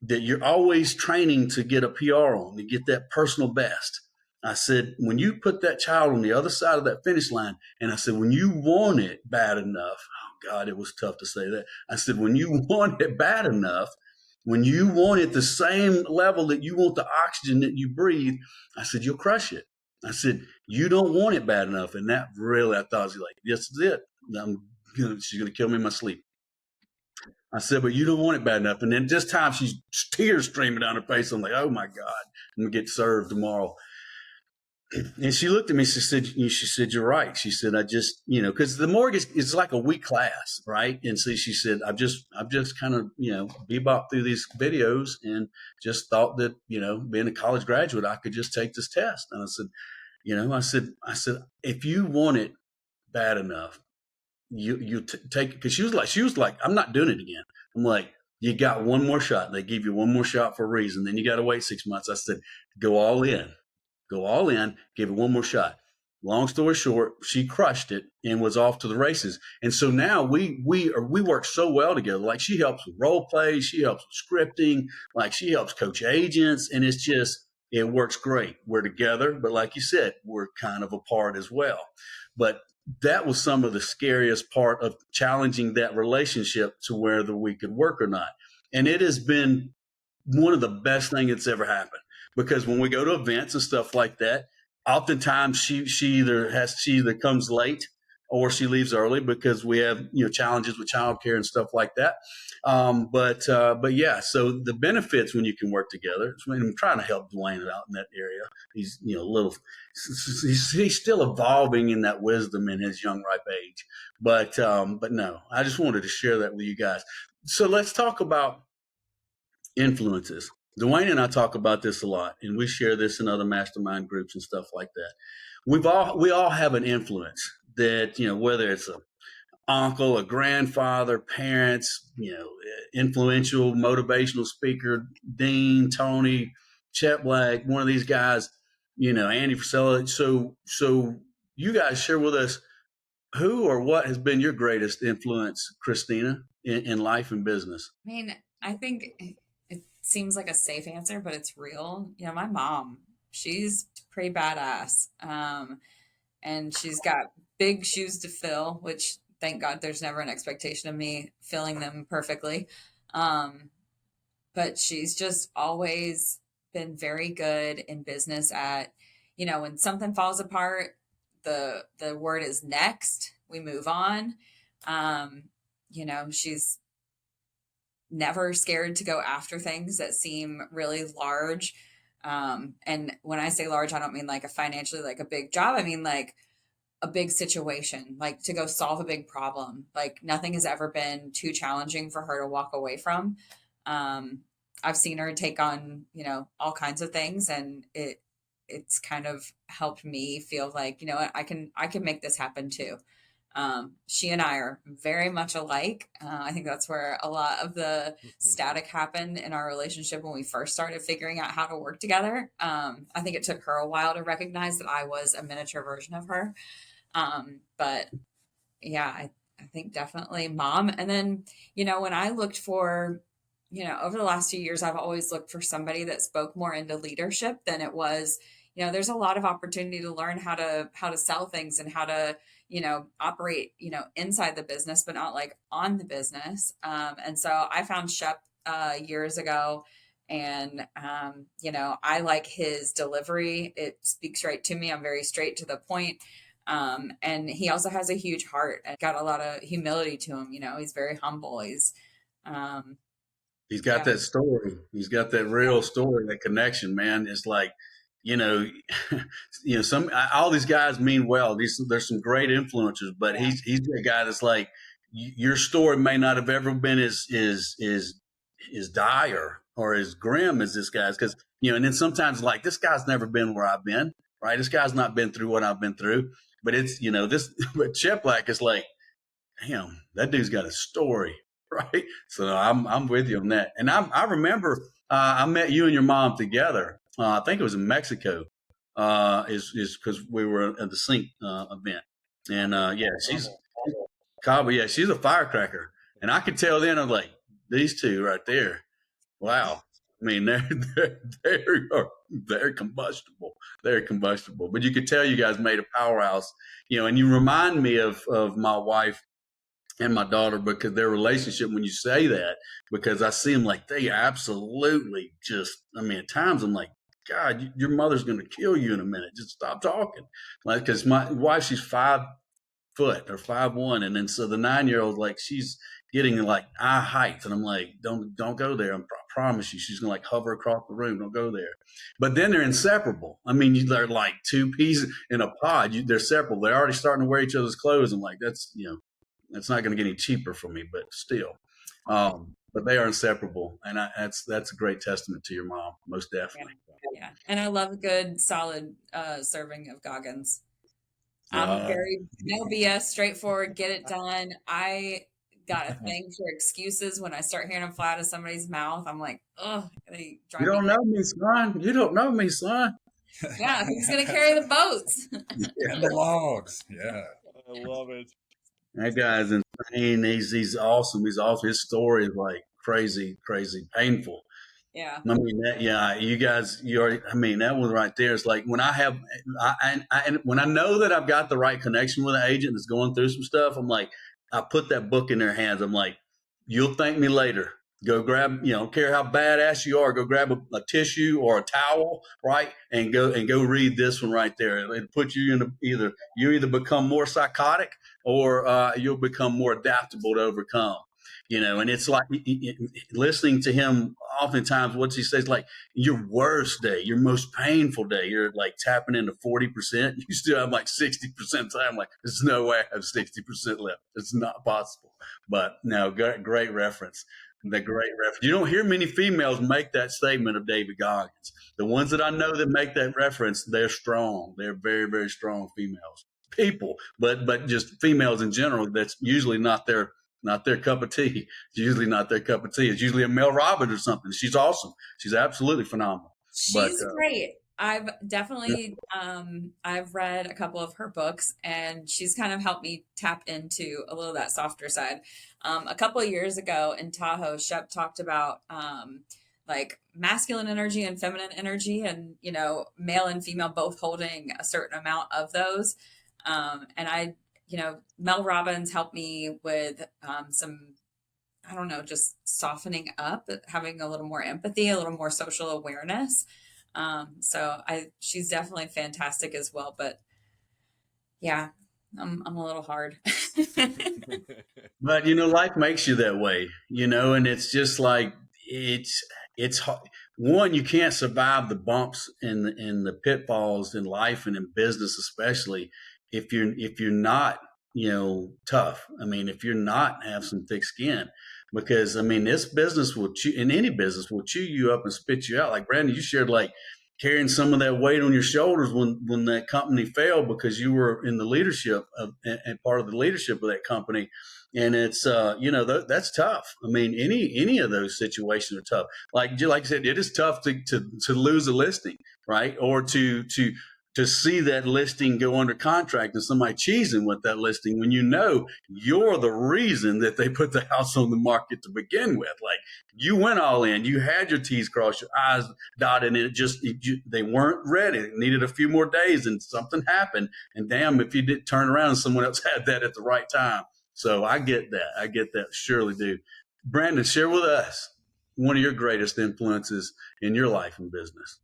that you're always training to get a PR on, to get that personal best. I said, when you put that child on the other side of that finish line, and I said, when you want it bad enough, oh God, it was tough to say that. I said, when you want it bad enough, when you want it the same level that you want the oxygen that you breathe, I said, you'll crush it. I said, you don't want it bad enough. And that really, I thought, I was like, this is it. She's going to kill me in my sleep. I said, but you don't want it bad enough. And then this time she's tears streaming down her face. I'm like, oh my God, I'm going to get served tomorrow. And she looked at me, she said, you're right. She said, I just, because the mortgage is like a weak class, right? And so she said, I've just kind of, bebop through these videos and just thought that, being a college graduate, I could just take this test. And I said, I said, if you want it bad enough, you take it. Because she was like, I'm not doing it again. I'm like, you got one more shot. They give you one more shot for a reason. Then you got to wait 6 months. I said, go all in, give it one more shot. Long story short, she crushed it and was off to the races. And so now we work so well together. Like, she helps with role play, she helps with scripting, like she helps coach agents, and it works great. We're together, but like you said, we're kind of apart as well. But that was some of the scariest part of challenging that relationship to whether we could work or not. And it has been one of the best things that's ever happened, because when we go to events and stuff like that, oftentimes she either comes late or she leaves early because we have challenges with childcare and stuff like that. But yeah, so the benefits when you can work together. I'm trying to help Duane out in that area. He's he's still evolving in that wisdom in his young ripe age. But no, I just wanted to share that with you guys. So let's talk about influences. Duane and I talk about this a lot, and we share this in other mastermind groups and stuff like that. We all have an influence that, whether it's a uncle, a grandfather, parents, influential motivational speaker, Dean, Tony, Chet Black, one of these guys, Andy Frisella. So you guys share with us who or what has been your greatest influence, Christina, in life and business. I mean, I think it seems like a safe answer, but it's real. My mom, she's pretty badass. And she's got big shoes to fill, which thank God there's never an expectation of me filling them perfectly. But she's just always been very good in business at, when something falls apart, the word is next, we move on. She's never scared to go after things that seem really large. And when I say large, I don't mean like a financially, like a big job. I mean like a big situation, like to go solve a big problem. Like nothing has ever been too challenging for her to walk away from. I've seen her take on, all kinds of things, and it's kind of helped me feel like, I can make this happen too. She and I are very much alike. I think that's where a lot of the static happened in our relationship when we first started figuring out how to work together. I think it took her a while to recognize that I was a miniature version of her. But yeah, I think definitely mom. And then, when I looked for, over the last few years, I've always looked for somebody that spoke more into leadership than it was, there's a lot of opportunity to learn how to sell things and how to, operate, inside the business, but not like on the business. And so I found Shep, years ago, and, I like his delivery. It speaks right to me. I'm very straight to the point. And he also has a huge heart and got a lot of humility to him. He's very humble. He's got that story. He's got that real story, that connection, man. It's like, all these guys mean well. There's some great influencers, but he's a guy that's like, your story may not have ever been as dire or as grim as this guy's, because, and then sometimes like, this guy's never been where I've been, right? This guy's not been through what I've been through, but it's, but Chet Black is like, damn, that dude's got a story. Right. So I'm with you on that. And I remember I met you and your mom together. I think it was in Mexico, is because we were at the Sync event. And she's Cabo. Yeah, she's a firecracker. And I could tell then, I'm like, these two right there. Wow. I mean, they're combustible. They're combustible. But you could tell you guys made a powerhouse, and you remind me of my wife and my daughter, because their relationship, when you say that, because I see them like they absolutely at times I'm like, God, your mother's going to kill you in a minute. Just stop talking. Like, because my wife, she's 5 foot or 5'1", and then so the 9-year-old, like, she's getting like eye height, and I'm like, don't go there. I promise you, she's gonna like hover across the room. Don't go there. But then they're inseparable. I mean, they're like two peas in a pod. They're separable. They're already starting to wear each other's clothes. I'm like, that's not going to get any cheaper for me, but still. But they are inseparable, and that's a great testament to your mom, most definitely. Yeah, and I love a good, solid serving of Goggins. I'm very no BS, straightforward, get it done. I got a thing for excuses. When I start hearing them fly out of somebody's mouth, I'm like, oh, they drive you don't know me, son. You don't know me, son. Yeah, who's going to carry the boats? And the logs. Yeah. I love it. That guy's insane. He's awesome. He's awesome. His story is like crazy, painful. Yeah. I mean, you guys, you already, I mean, that one right there is like when I have, and when I know that I've got the right connection with an agent that's going through some stuff, I'm like, I put that book in their hands. I'm like, you'll thank me later. Go grab, don't care how badass you are, go grab a tissue or a towel, right? And go read this one right there. It puts you in you either become more psychotic or you'll become more adaptable to overcome. And it's like listening to him oftentimes, what he says, like your worst day, your most painful day, you're like tapping into 40%. You still have like 60% time. Like, there's no way I have 60% left. It's not possible. But no, great reference. The great reference. You don't hear many females make that statement of David Goggins. The ones that I know that make that reference, they're strong. They're very, very strong females. People, but just females in general, that's usually not their cup of tea. It's usually not their cup of tea. It's usually a Mel Robbins or something. She's awesome. She's absolutely phenomenal. She's great. I've definitely I've read a couple of her books, and she's kind of helped me tap into a little of that softer side. A couple of years ago in Tahoe, Shep talked about like masculine energy and feminine energy, and male and female both holding a certain amount of those. And Mel Robbins helped me with some, I don't know, just softening up, having a little more empathy, a little more social awareness. She's definitely fantastic as well. But yeah, I'm a little hard. But life makes you that way, and it's just like it's hard. One, you can't survive the bumps and the pitfalls in life and in business, especially if you're not tough. I mean, if you're not have some thick skin, because I mean, this business will any business will chew you up and spit you out. Like Brandon, you shared like carrying some of that weight on your shoulders when that company failed because you were in the leadership and part of the leadership of that company. And it's, that's tough. I mean, any of those situations are tough. Like I said, it is tough to lose a listing, right? Or to see that listing go under contract and somebody cheesing with that listing when you're the reason that they put the house on the market to begin with. Like, you went all in, you had your T's crossed, your I's dotted, and they weren't ready. It needed a few more days and something happened. And damn, if you didn't turn around and someone else had that at the right time. So I get that. Surely do. Brandon, share with us one of your greatest influences in your life and business.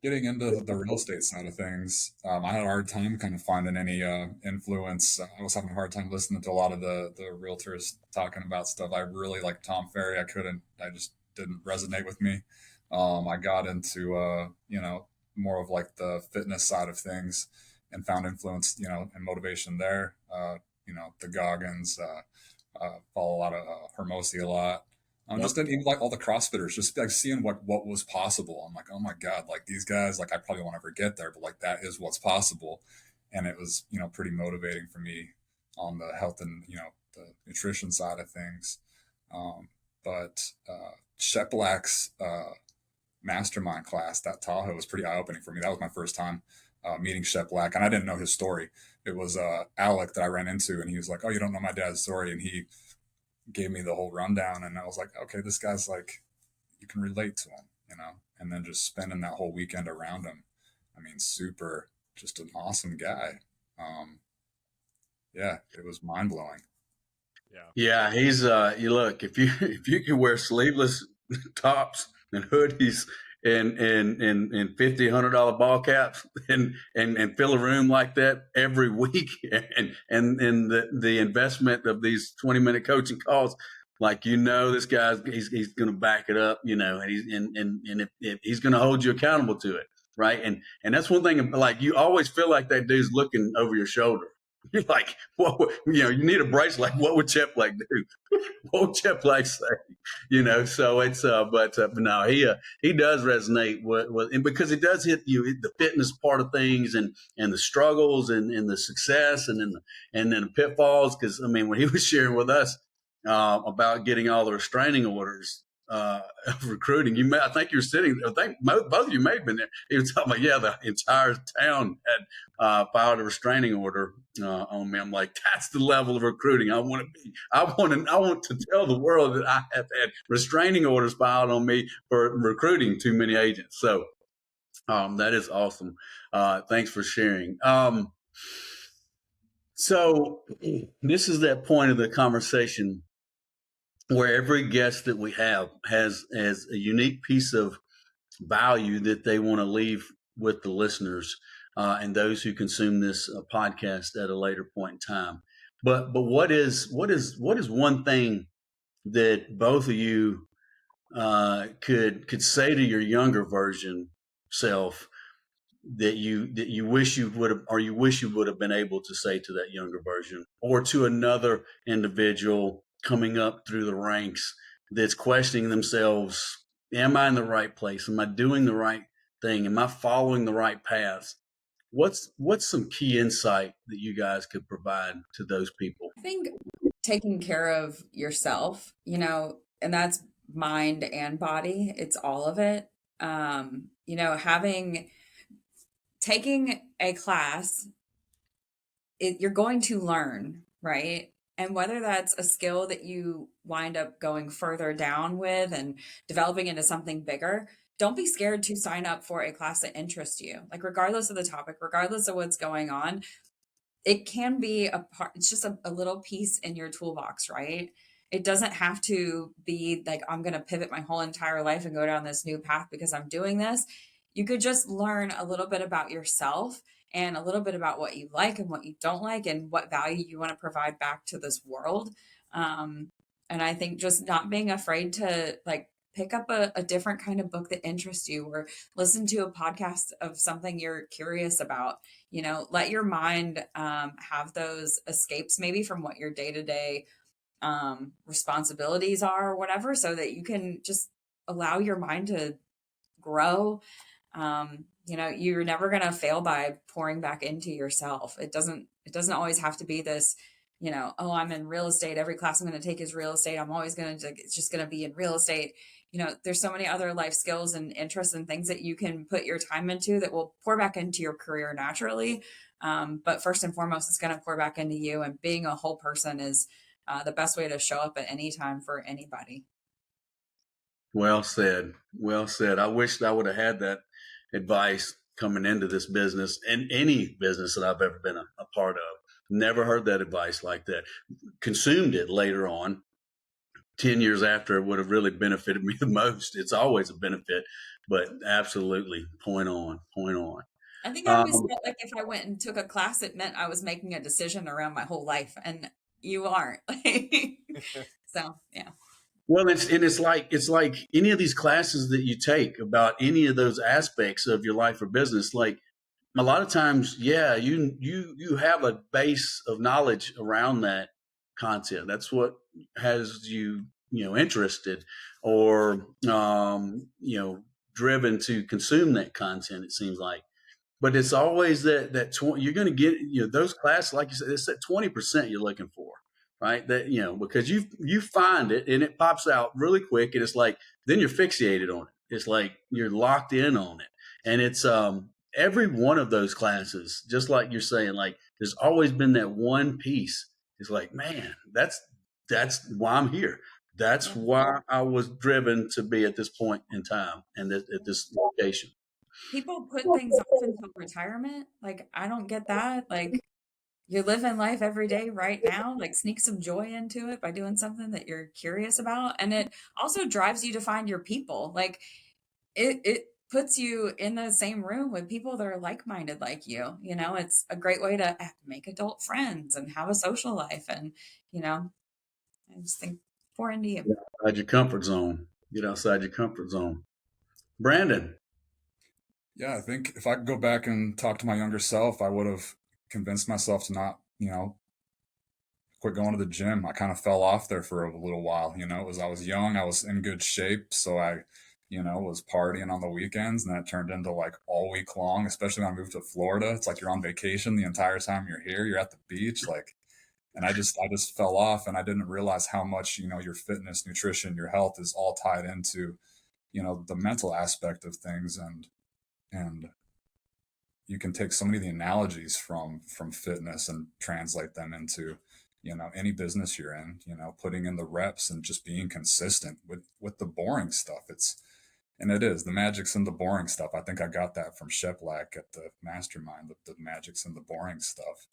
Getting into the real estate side of things, I had a hard time kind of finding any influence. I was having a hard time listening to a lot of the realtors talking about stuff. I really like Tom Ferry. I just didn't resonate with me. I got into, more of like the fitness side of things and found influence, and motivation there. The Goggins, follow a lot of Hermosi a lot. Just even like all the CrossFitters, just like seeing what was possible. I'm like, oh my God, like these guys, like I probably won't ever get there, but like that is what's possible. And it was, pretty motivating for me on the health and, the nutrition side of things. But Shep Black's mastermind class, that Tahoe, was pretty eye-opening for me. That was my first time meeting Shep Black, and I didn't know his story. It was Alec that I ran into, and he was like, oh, you don't know my dad's story. And he gave me the whole rundown, and I was like, okay, this guy's like, you can relate to him, and then just spending that whole weekend around him. I mean, super, just an awesome guy. Yeah, it was mind blowing. Yeah. He's, you look, if you can wear sleeveless tops and hoodies and $50-$100 ball caps and fill a room like that every week and the investment of these 20-minute coaching calls, like, this guy's he's going to back it up, and if he's going to hold you accountable to it, right? And that's one thing, like, you always feel like that dude's looking over your shoulder. You're like, what? You need a bracelet. Like, what would Shep Black do? What would Shep Black say? So it's, but no, he does resonate with, and because it does hit the fitness part of things and the struggles and the success and then the pitfalls. Because I mean, when he was sharing with us about getting all the restraining orders, of recruiting. I think you're sitting. I think both of you may have been there. He was talking about, yeah, the entire town had filed a restraining order on me. I'm like, that's the level of recruiting I want to be. I want to tell the world that I have had restraining orders filed on me for recruiting too many agents. So that is awesome. Thanks for sharing. So this is that point of the conversation where every guest that we have has a unique piece of value that they want to leave with the listeners and those who consume this podcast at a later point in time. But what is one thing that both of you could say to your younger version self that you wish you would have, or you wish you would have been able to say to that younger version, or to another individual coming up through the ranks that's questioning themselves? Am I in the right place? Am I doing the right thing? Am I following the right paths? What's some key insight that you guys could provide to those people? I think taking care of yourself, and that's mind and body. It's all of it. Taking a class, you're going to learn, right? And whether that's a skill that you wind up going further down with and developing into something bigger, don't be scared to sign up for a class that interests you. Like, regardless of the topic, regardless of what's going on, it can be a part, it's just a little piece in your toolbox, right? It doesn't have to be like, I'm going to pivot my whole entire life and go down this new path because I'm doing this. You could just learn a little bit about yourself and a little bit about what you like and what you don't like and what value you want to provide back to this world. And I think just not being afraid to like pick up a different kind of book that interests you, or listen to a podcast of something you're curious about. Let your mind have those escapes maybe from what your day-to-day responsibilities are or whatever, so that you can just allow your mind to grow. You're never going to fail by pouring back into yourself. It doesn't always have to be this, oh, I'm in real estate, every class I'm going to take is real estate, I'm always going to, it's just going to be in real estate. There's so many other life skills and interests and things that you can put your time into that will pour back into your career naturally. But first and foremost, it's going to pour back into you, and being a whole person is the best way to show up at any time for anybody. Well said. Well said. I wished I would have had that advice coming into this business, and any business that I've ever been a part of. Never heard that advice like that. Consumed it later on, 10 years after, it would have really benefited me the most. It's always a benefit, but absolutely, point on. I think I always felt like if I went and took a class, it meant I was making a decision around my whole life, and you aren't. So, yeah. Well, it's like any of these classes that you take about any of those aspects of your life or business. Like, a lot of times, yeah, you have a base of knowledge around that content. That's what has you interested, or driven to consume that content. It seems like. But it's always that you're going to get, those classes, like you said, it's that 20% you're looking for, right? That, because you find it and it pops out really quick, and it's like, then you're fixated on it. It's like you're locked in on it. And it's every one of those classes, just like you're saying, like, there's always been that one piece. It's like, man, that's why I'm here. That's why I was driven to be at this point in time and at this location. People put things off until retirement. Like, I don't get that. Like, you're living life every day right now. Like, sneak some joy into it by doing something that you're curious about. And it also drives you to find your people. Like, it puts you in the same room with people that are like-minded like you. It's a great way to make adult friends and have a social life. And, I just think pour into you. Get outside your comfort zone. Get outside your comfort zone. Brandon. Yeah, I think if I could go back and talk to my younger self, I would have convinced myself to not, quit going to the gym. I kind of fell off there for a little while. I was young, I was in good shape, so I, was partying on the weekends, and then it turned into like all week long, especially when I moved to Florida. It's like you're on vacation the entire time you're here. You're at the beach. Like, And I just fell off, and I didn't realize how much, your fitness, nutrition, your health is all tied into, the mental aspect of things. And you can take so many of the analogies from fitness and translate them into, any business you're in, putting in the reps and just being consistent with the boring stuff. And it is, the magic's in the boring stuff. I think I got that from Sheplack at the mastermind. The magic's in the boring stuff.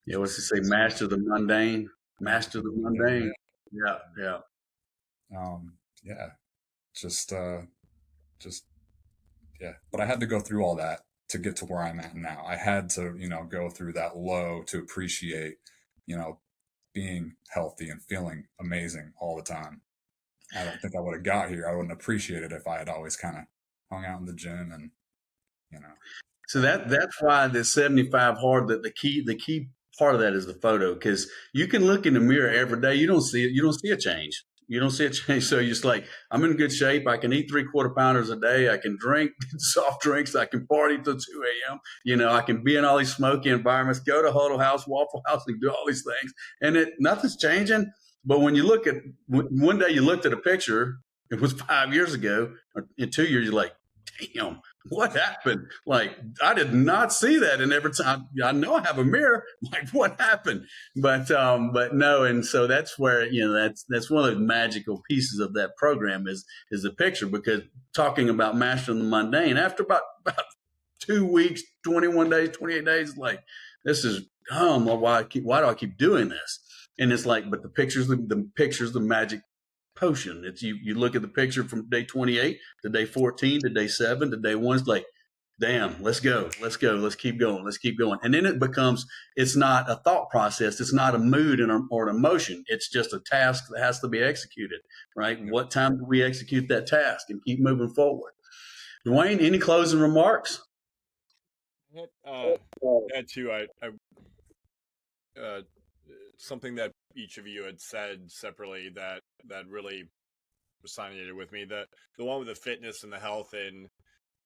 Yeah, what's it say? Master the mundane. Master the mundane. Yeah, yeah. Yeah, just yeah. But I had to go through all that to get to where I'm at now. I had to, go through that low to appreciate, being healthy and feeling amazing all the time. I don't think I would have got here. I wouldn't appreciate it if I had always kind of hung out in the gym and, you know. So that's why the 75 hard, that the key part of that is the photo, because you can look in the mirror every day. You don't see it. You don't see a change. You don't see a change. So you're just like, I'm in good shape. I can eat 3/4 pounders a day. I can drink soft drinks. I can party till 2 a.m. I can be in all these smoky environments, go to Huddle House, Waffle House, and do all these things. And nothing's changing. But when you look at, one day you looked at a picture, it was 5 years ago, or in 2 years, you're like, damn, what happened? Like, I did not see that. And every time I know I have a mirror, like, what happened? But no. And so that's where, that's one of the magical pieces of that program is the picture, because talking about mastering the mundane, after about 2 weeks, 21 days, 28 days, like, this is, why do I keep doing this? And it's like, but the picture's the magic potion. It's you look at the picture from day 28 to day 14 to day 7 to day 1. It's like, damn, let's go, let's keep going. And then it's not a thought process. It's not a mood or an emotion. It's just a task that has to be executed, right? What time do we execute that task and keep moving forward? Duane, any closing remarks? That too. Something that each of you had said separately that really resonated with me. The one with the fitness and the health, and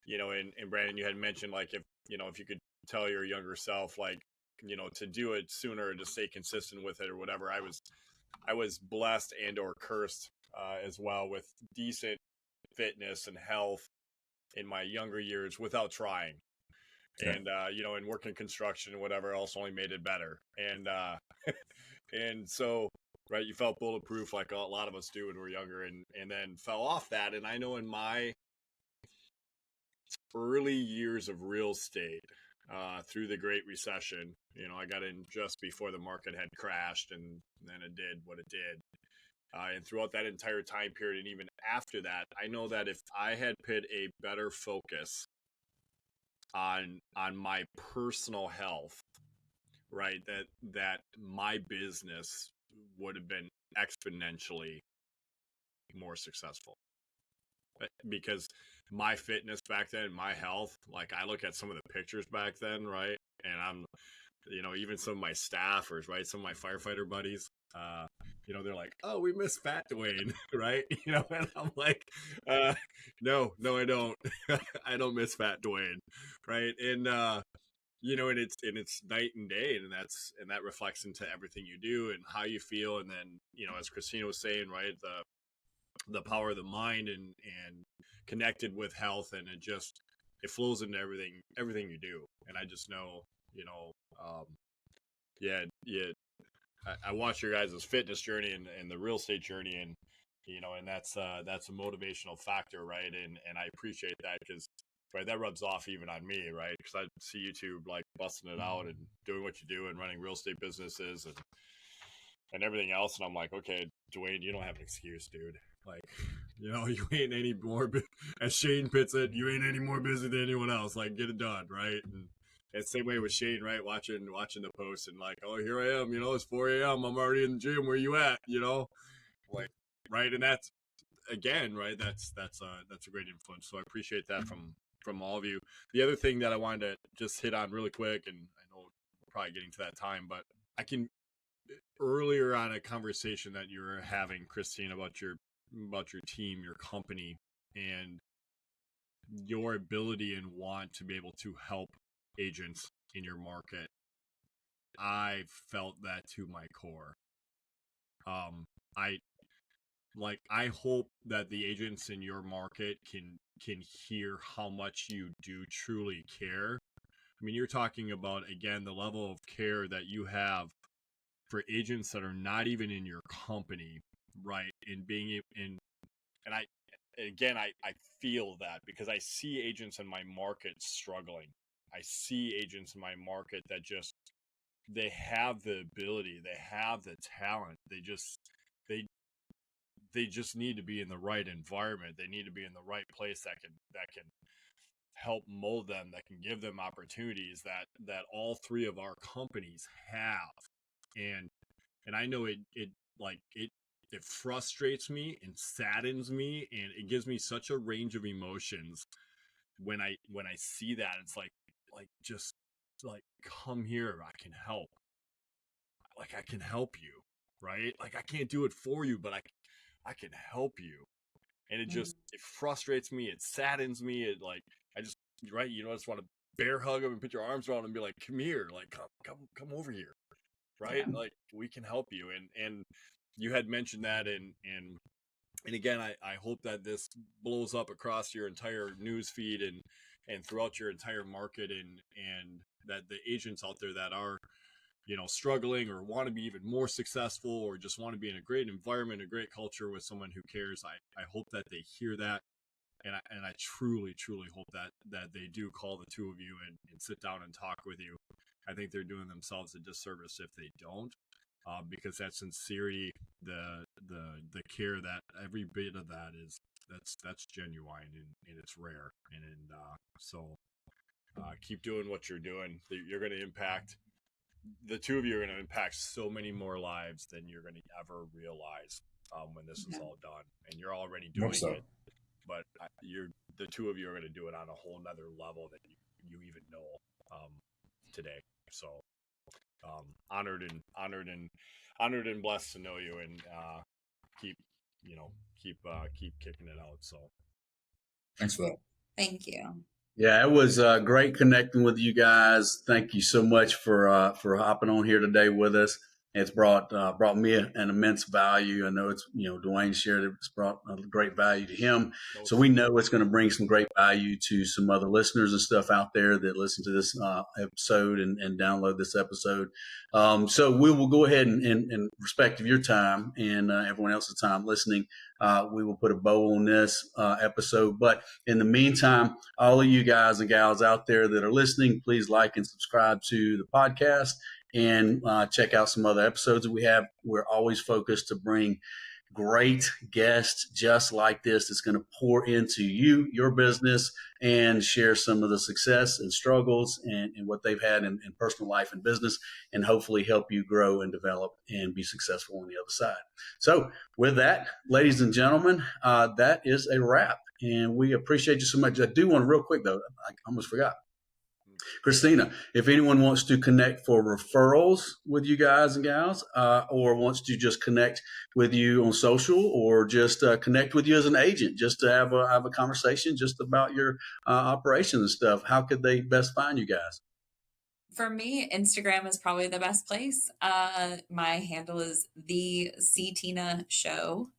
and Brandon, you had mentioned, like, if you could tell your younger self, like, to do it sooner, to stay consistent with it or whatever. I was blessed and or cursed as well with decent fitness and health in my younger years without trying. Yeah. And and working construction and whatever else only made it better. And and so, right, you felt bulletproof like a lot of us do when we're younger, and then fell off that. And I know in my early years of real estate, through the Great Recession, I got in just before the market had crashed, and then it did what it did. And throughout that entire time period, and even after that, I know that if I had put a better focus on my personal health, right, that my business would have been exponentially more successful, because my fitness back then, my health, like, I look at some of the pictures back then, right, and I'm, even some of my staffers, right, some of my firefighter buddies, they're like, oh, we miss Fat Duane, right? And I'm like, no, I don't. I don't miss Fat Duane, right? And and it's night and day, and that reflects into everything you do and how you feel. And then, as Christina was saying, right, the power of the mind and connected with health, and it flows into everything you do. And I just know, I watch your guys' fitness journey and the real estate journey, and and that's a motivational factor, right? And I appreciate that, because, right, that rubs off even on me, right? Because I see you two, like, busting it out and doing what you do and running real estate businesses and everything else, and I'm like, okay, Duane, you don't have an excuse, dude. Like, you ain't any more, as Shane puts it, you ain't any more busy than anyone else. Like, get it done, right? And it's the same way with Shane, right? Watching the post, and like, oh, here I am, it's 4 a.m. I'm already in the gym. Where you at? Like, right? And that's, again, right, that's a great influence. So I appreciate that from all of you. The other thing that I wanted to just hit on really quick, and I know we're probably getting to that time, but I can, earlier on a conversation that you were having, Christine, about your team, your company, and your ability and want to be able to help agents in your market. I felt that to my core. I hope that the agents in your market can hear how much you do truly care. I mean, you're talking about, again, the level of care that you have for agents that are not even in your company, right? And I feel that because I see agents in my market struggling. I see agents in my market that they have the ability, they have the talent. They just need to be in the right environment. They need to be in the right place that can help mold them, that can give them opportunities that all three of our companies have. And I know it frustrates me and saddens me, and it gives me such a range of emotions when I see that. It's just come here, I can help. I can help you, right? I can't do it for you, but I can help you. And it frustrates me, it saddens me, I just want to bear hug him and put your arms around him and be like, come here, come over here, right? Yeah. We can help you. And you had mentioned that, and again, I hope that this blows up across your entire news feed and throughout your entire market, and that the agents out there that are struggling or want to be even more successful or just want to be in a great environment, a great culture with someone who cares. I hope that they hear that. And I truly, truly hope that they do call the two of you and sit down and talk with you. I think they're doing themselves a disservice if they don't, because that sincerity, the care, that every bit of that that's genuine and it's rare. So keep doing what you're doing. You're going to impact. The two of you are going to impact so many more lives than you're going to ever realize when this is all done. And you're already doing it. But the two of you are going to do it on a whole nother level that you even know today. So honored and blessed to know you, and keep kicking it out. So thanks for that. Thank you. Yeah, it was great connecting with you guys. Thank you so much for hopping on here today with us. It's brought me an immense value. I know it's, Duane shared it. It's brought a great value to him. So we know it's going to bring some great value to some other listeners and stuff out there that listen to this episode and download this episode. So we will go ahead and in respect of your time and everyone else's time listening, we will put a bow on this episode. But in the meantime, all of you guys and gals out there that are listening, please like and subscribe to the podcast. And check out some other episodes that we have. We're always focused to bring great guests just like this that's going to pour into your business, and share some of the success and struggles and what they've had in personal life and business, and hopefully help you grow and develop and be successful on the other side. So with that, ladies and gentlemen, that is a wrap. And we appreciate you so much. I do want to real quick, though, I almost forgot. Christina, if anyone wants to connect for referrals with you guys and gals, or wants to just connect with you on social, or just connect with you as an agent, just to have a conversation just about your operations and stuff, how could they best find you guys? For me, Instagram is probably the best place. My handle is the CTina Show,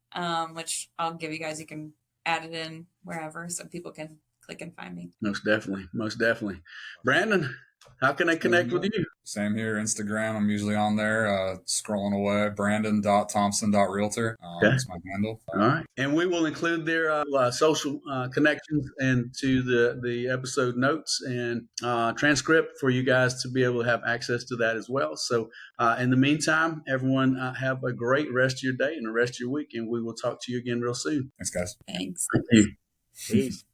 which I'll give you guys. You can add it in wherever so people can click and find me. Most definitely. Brandon, how can I connect with you? Same here. Instagram. I'm usually on there, scrolling away. Brandon.thompson.realtor. That's my handle. All right. And we will include their social connections into the episode notes and transcript for you guys to be able to have access to that as well. So in the meantime, everyone have a great rest of your day and the rest of your week. And we will talk to you again real soon. Thanks, guys. Thanks. Thank you. Peace.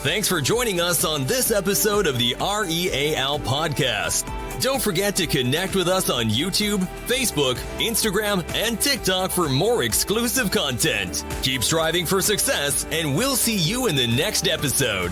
Thanks for joining us on this episode of the R.E.A.L. podcast. Don't forget to connect with us on YouTube, Facebook, Instagram, and TikTok for more exclusive content. Keep striving for success, and we'll see you in the next episode.